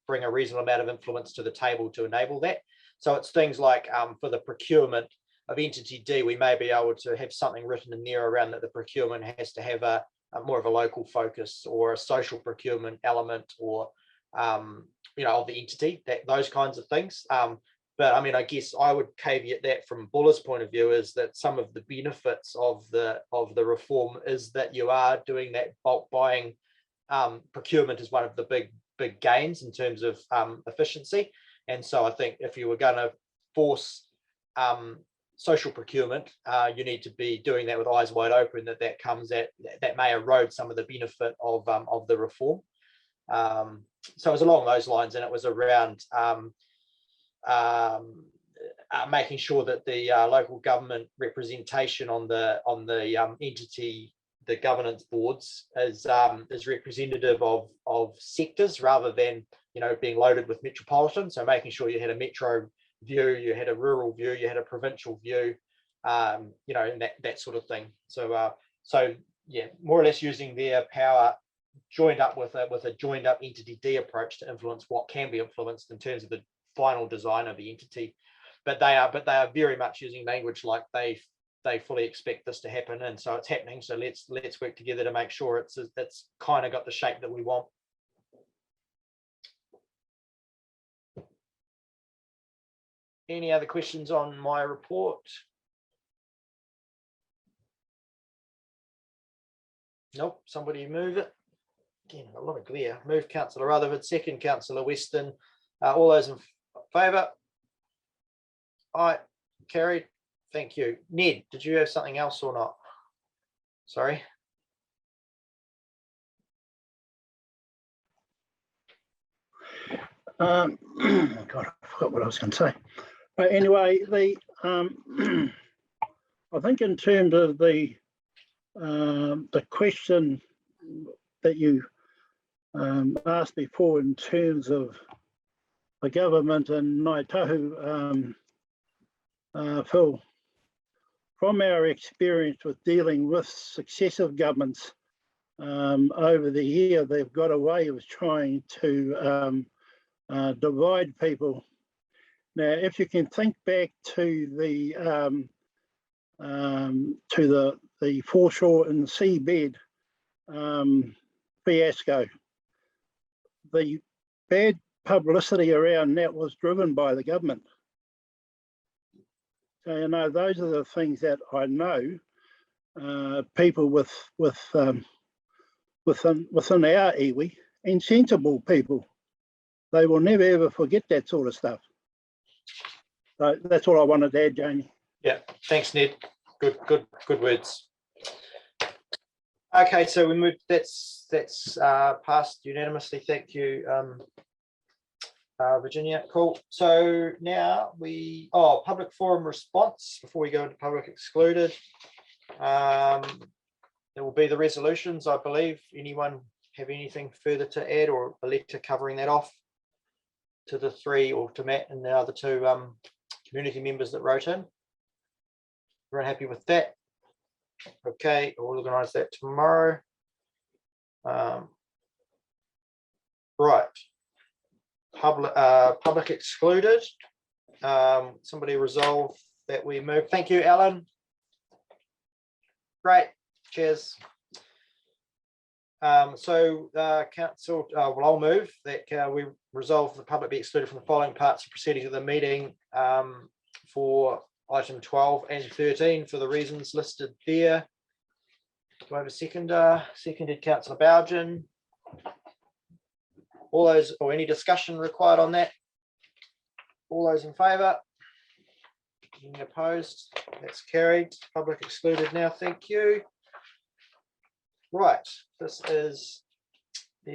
bring a reasonable amount of influence to the table to enable that. So it's things like for the procurement of entity D, we may be able to have something written in there around that the procurement has to have a more of a local focus or a social procurement element, or you know, of the entity, that those kinds of things. But I mean, I guess I would caveat that from Buller's point of view is that some of the benefits of the reform is that you are doing that bulk buying. Procurement is one of the big gains in terms of efficiency. And so I think if you were going to force social procurement, you need to be doing that with eyes wide open, that comes at that may erode some of the benefit of the reform. So it was along those lines, and it was around making sure that the local government representation on the entity, the governance boards, is representative of sectors rather than, you know, being loaded with metropolitan. So making sure you had a metro view, you had a rural view, you had a provincial view, you know, and that sort of thing. So yeah, more or less using their power joined up with a joined up entity D approach to influence what can be influenced in terms of the final design of the entity. But they are very much using language like they fully expect this to happen, and so it's happening. So let's work together to make sure it's kind of got the shape that we want. Any other questions on my report? Nope. Somebody move it. Again, a lot of glare. Move Councillor Rutherford, second Councillor Weston. All those in favour? Aye, carried. Thank you. Ned, did you have something else or not? Sorry. God, I forgot what I was going to say. But anyway, I think in terms of the question that you asked before, in terms of the government and Ngāi Tahu, Phil, from our experience with dealing with successive governments over the year, they've got a way of trying to divide people. Now, if you can think back to the foreshore and seabed fiasco, the bad publicity around that was driven by the government. So, you know, those are the things that I know people within our iwi, and sensible people, they will never ever forget that sort of stuff. So that's all I wanted to add, Jamie. Yeah, thanks, Ned. Good words. Okay, so we moved. That's passed unanimously. Thank you, Virginia. Cool. So now public forum response before we go into public excluded. There will be the resolutions, I believe. Anyone have anything further to add, or a letter covering that off to the three, or to Matt and the other two community members that wrote in? Everyone happy with that? Okay, we'll organise that tomorrow. Right. Public excluded. Somebody resolve that we move. Thank you, Alan. Great. Cheers. Council, well, I'll move that we resolve the public be excluded from the following parts of proceedings of the meeting for item 12 and 13 for the reasons listed there. Do I have a seconder? Seconded Councillor Bougen. All those, or any discussion required on that? All those in favour? Any opposed? That's carried. Public excluded now. Thank you. Right, this is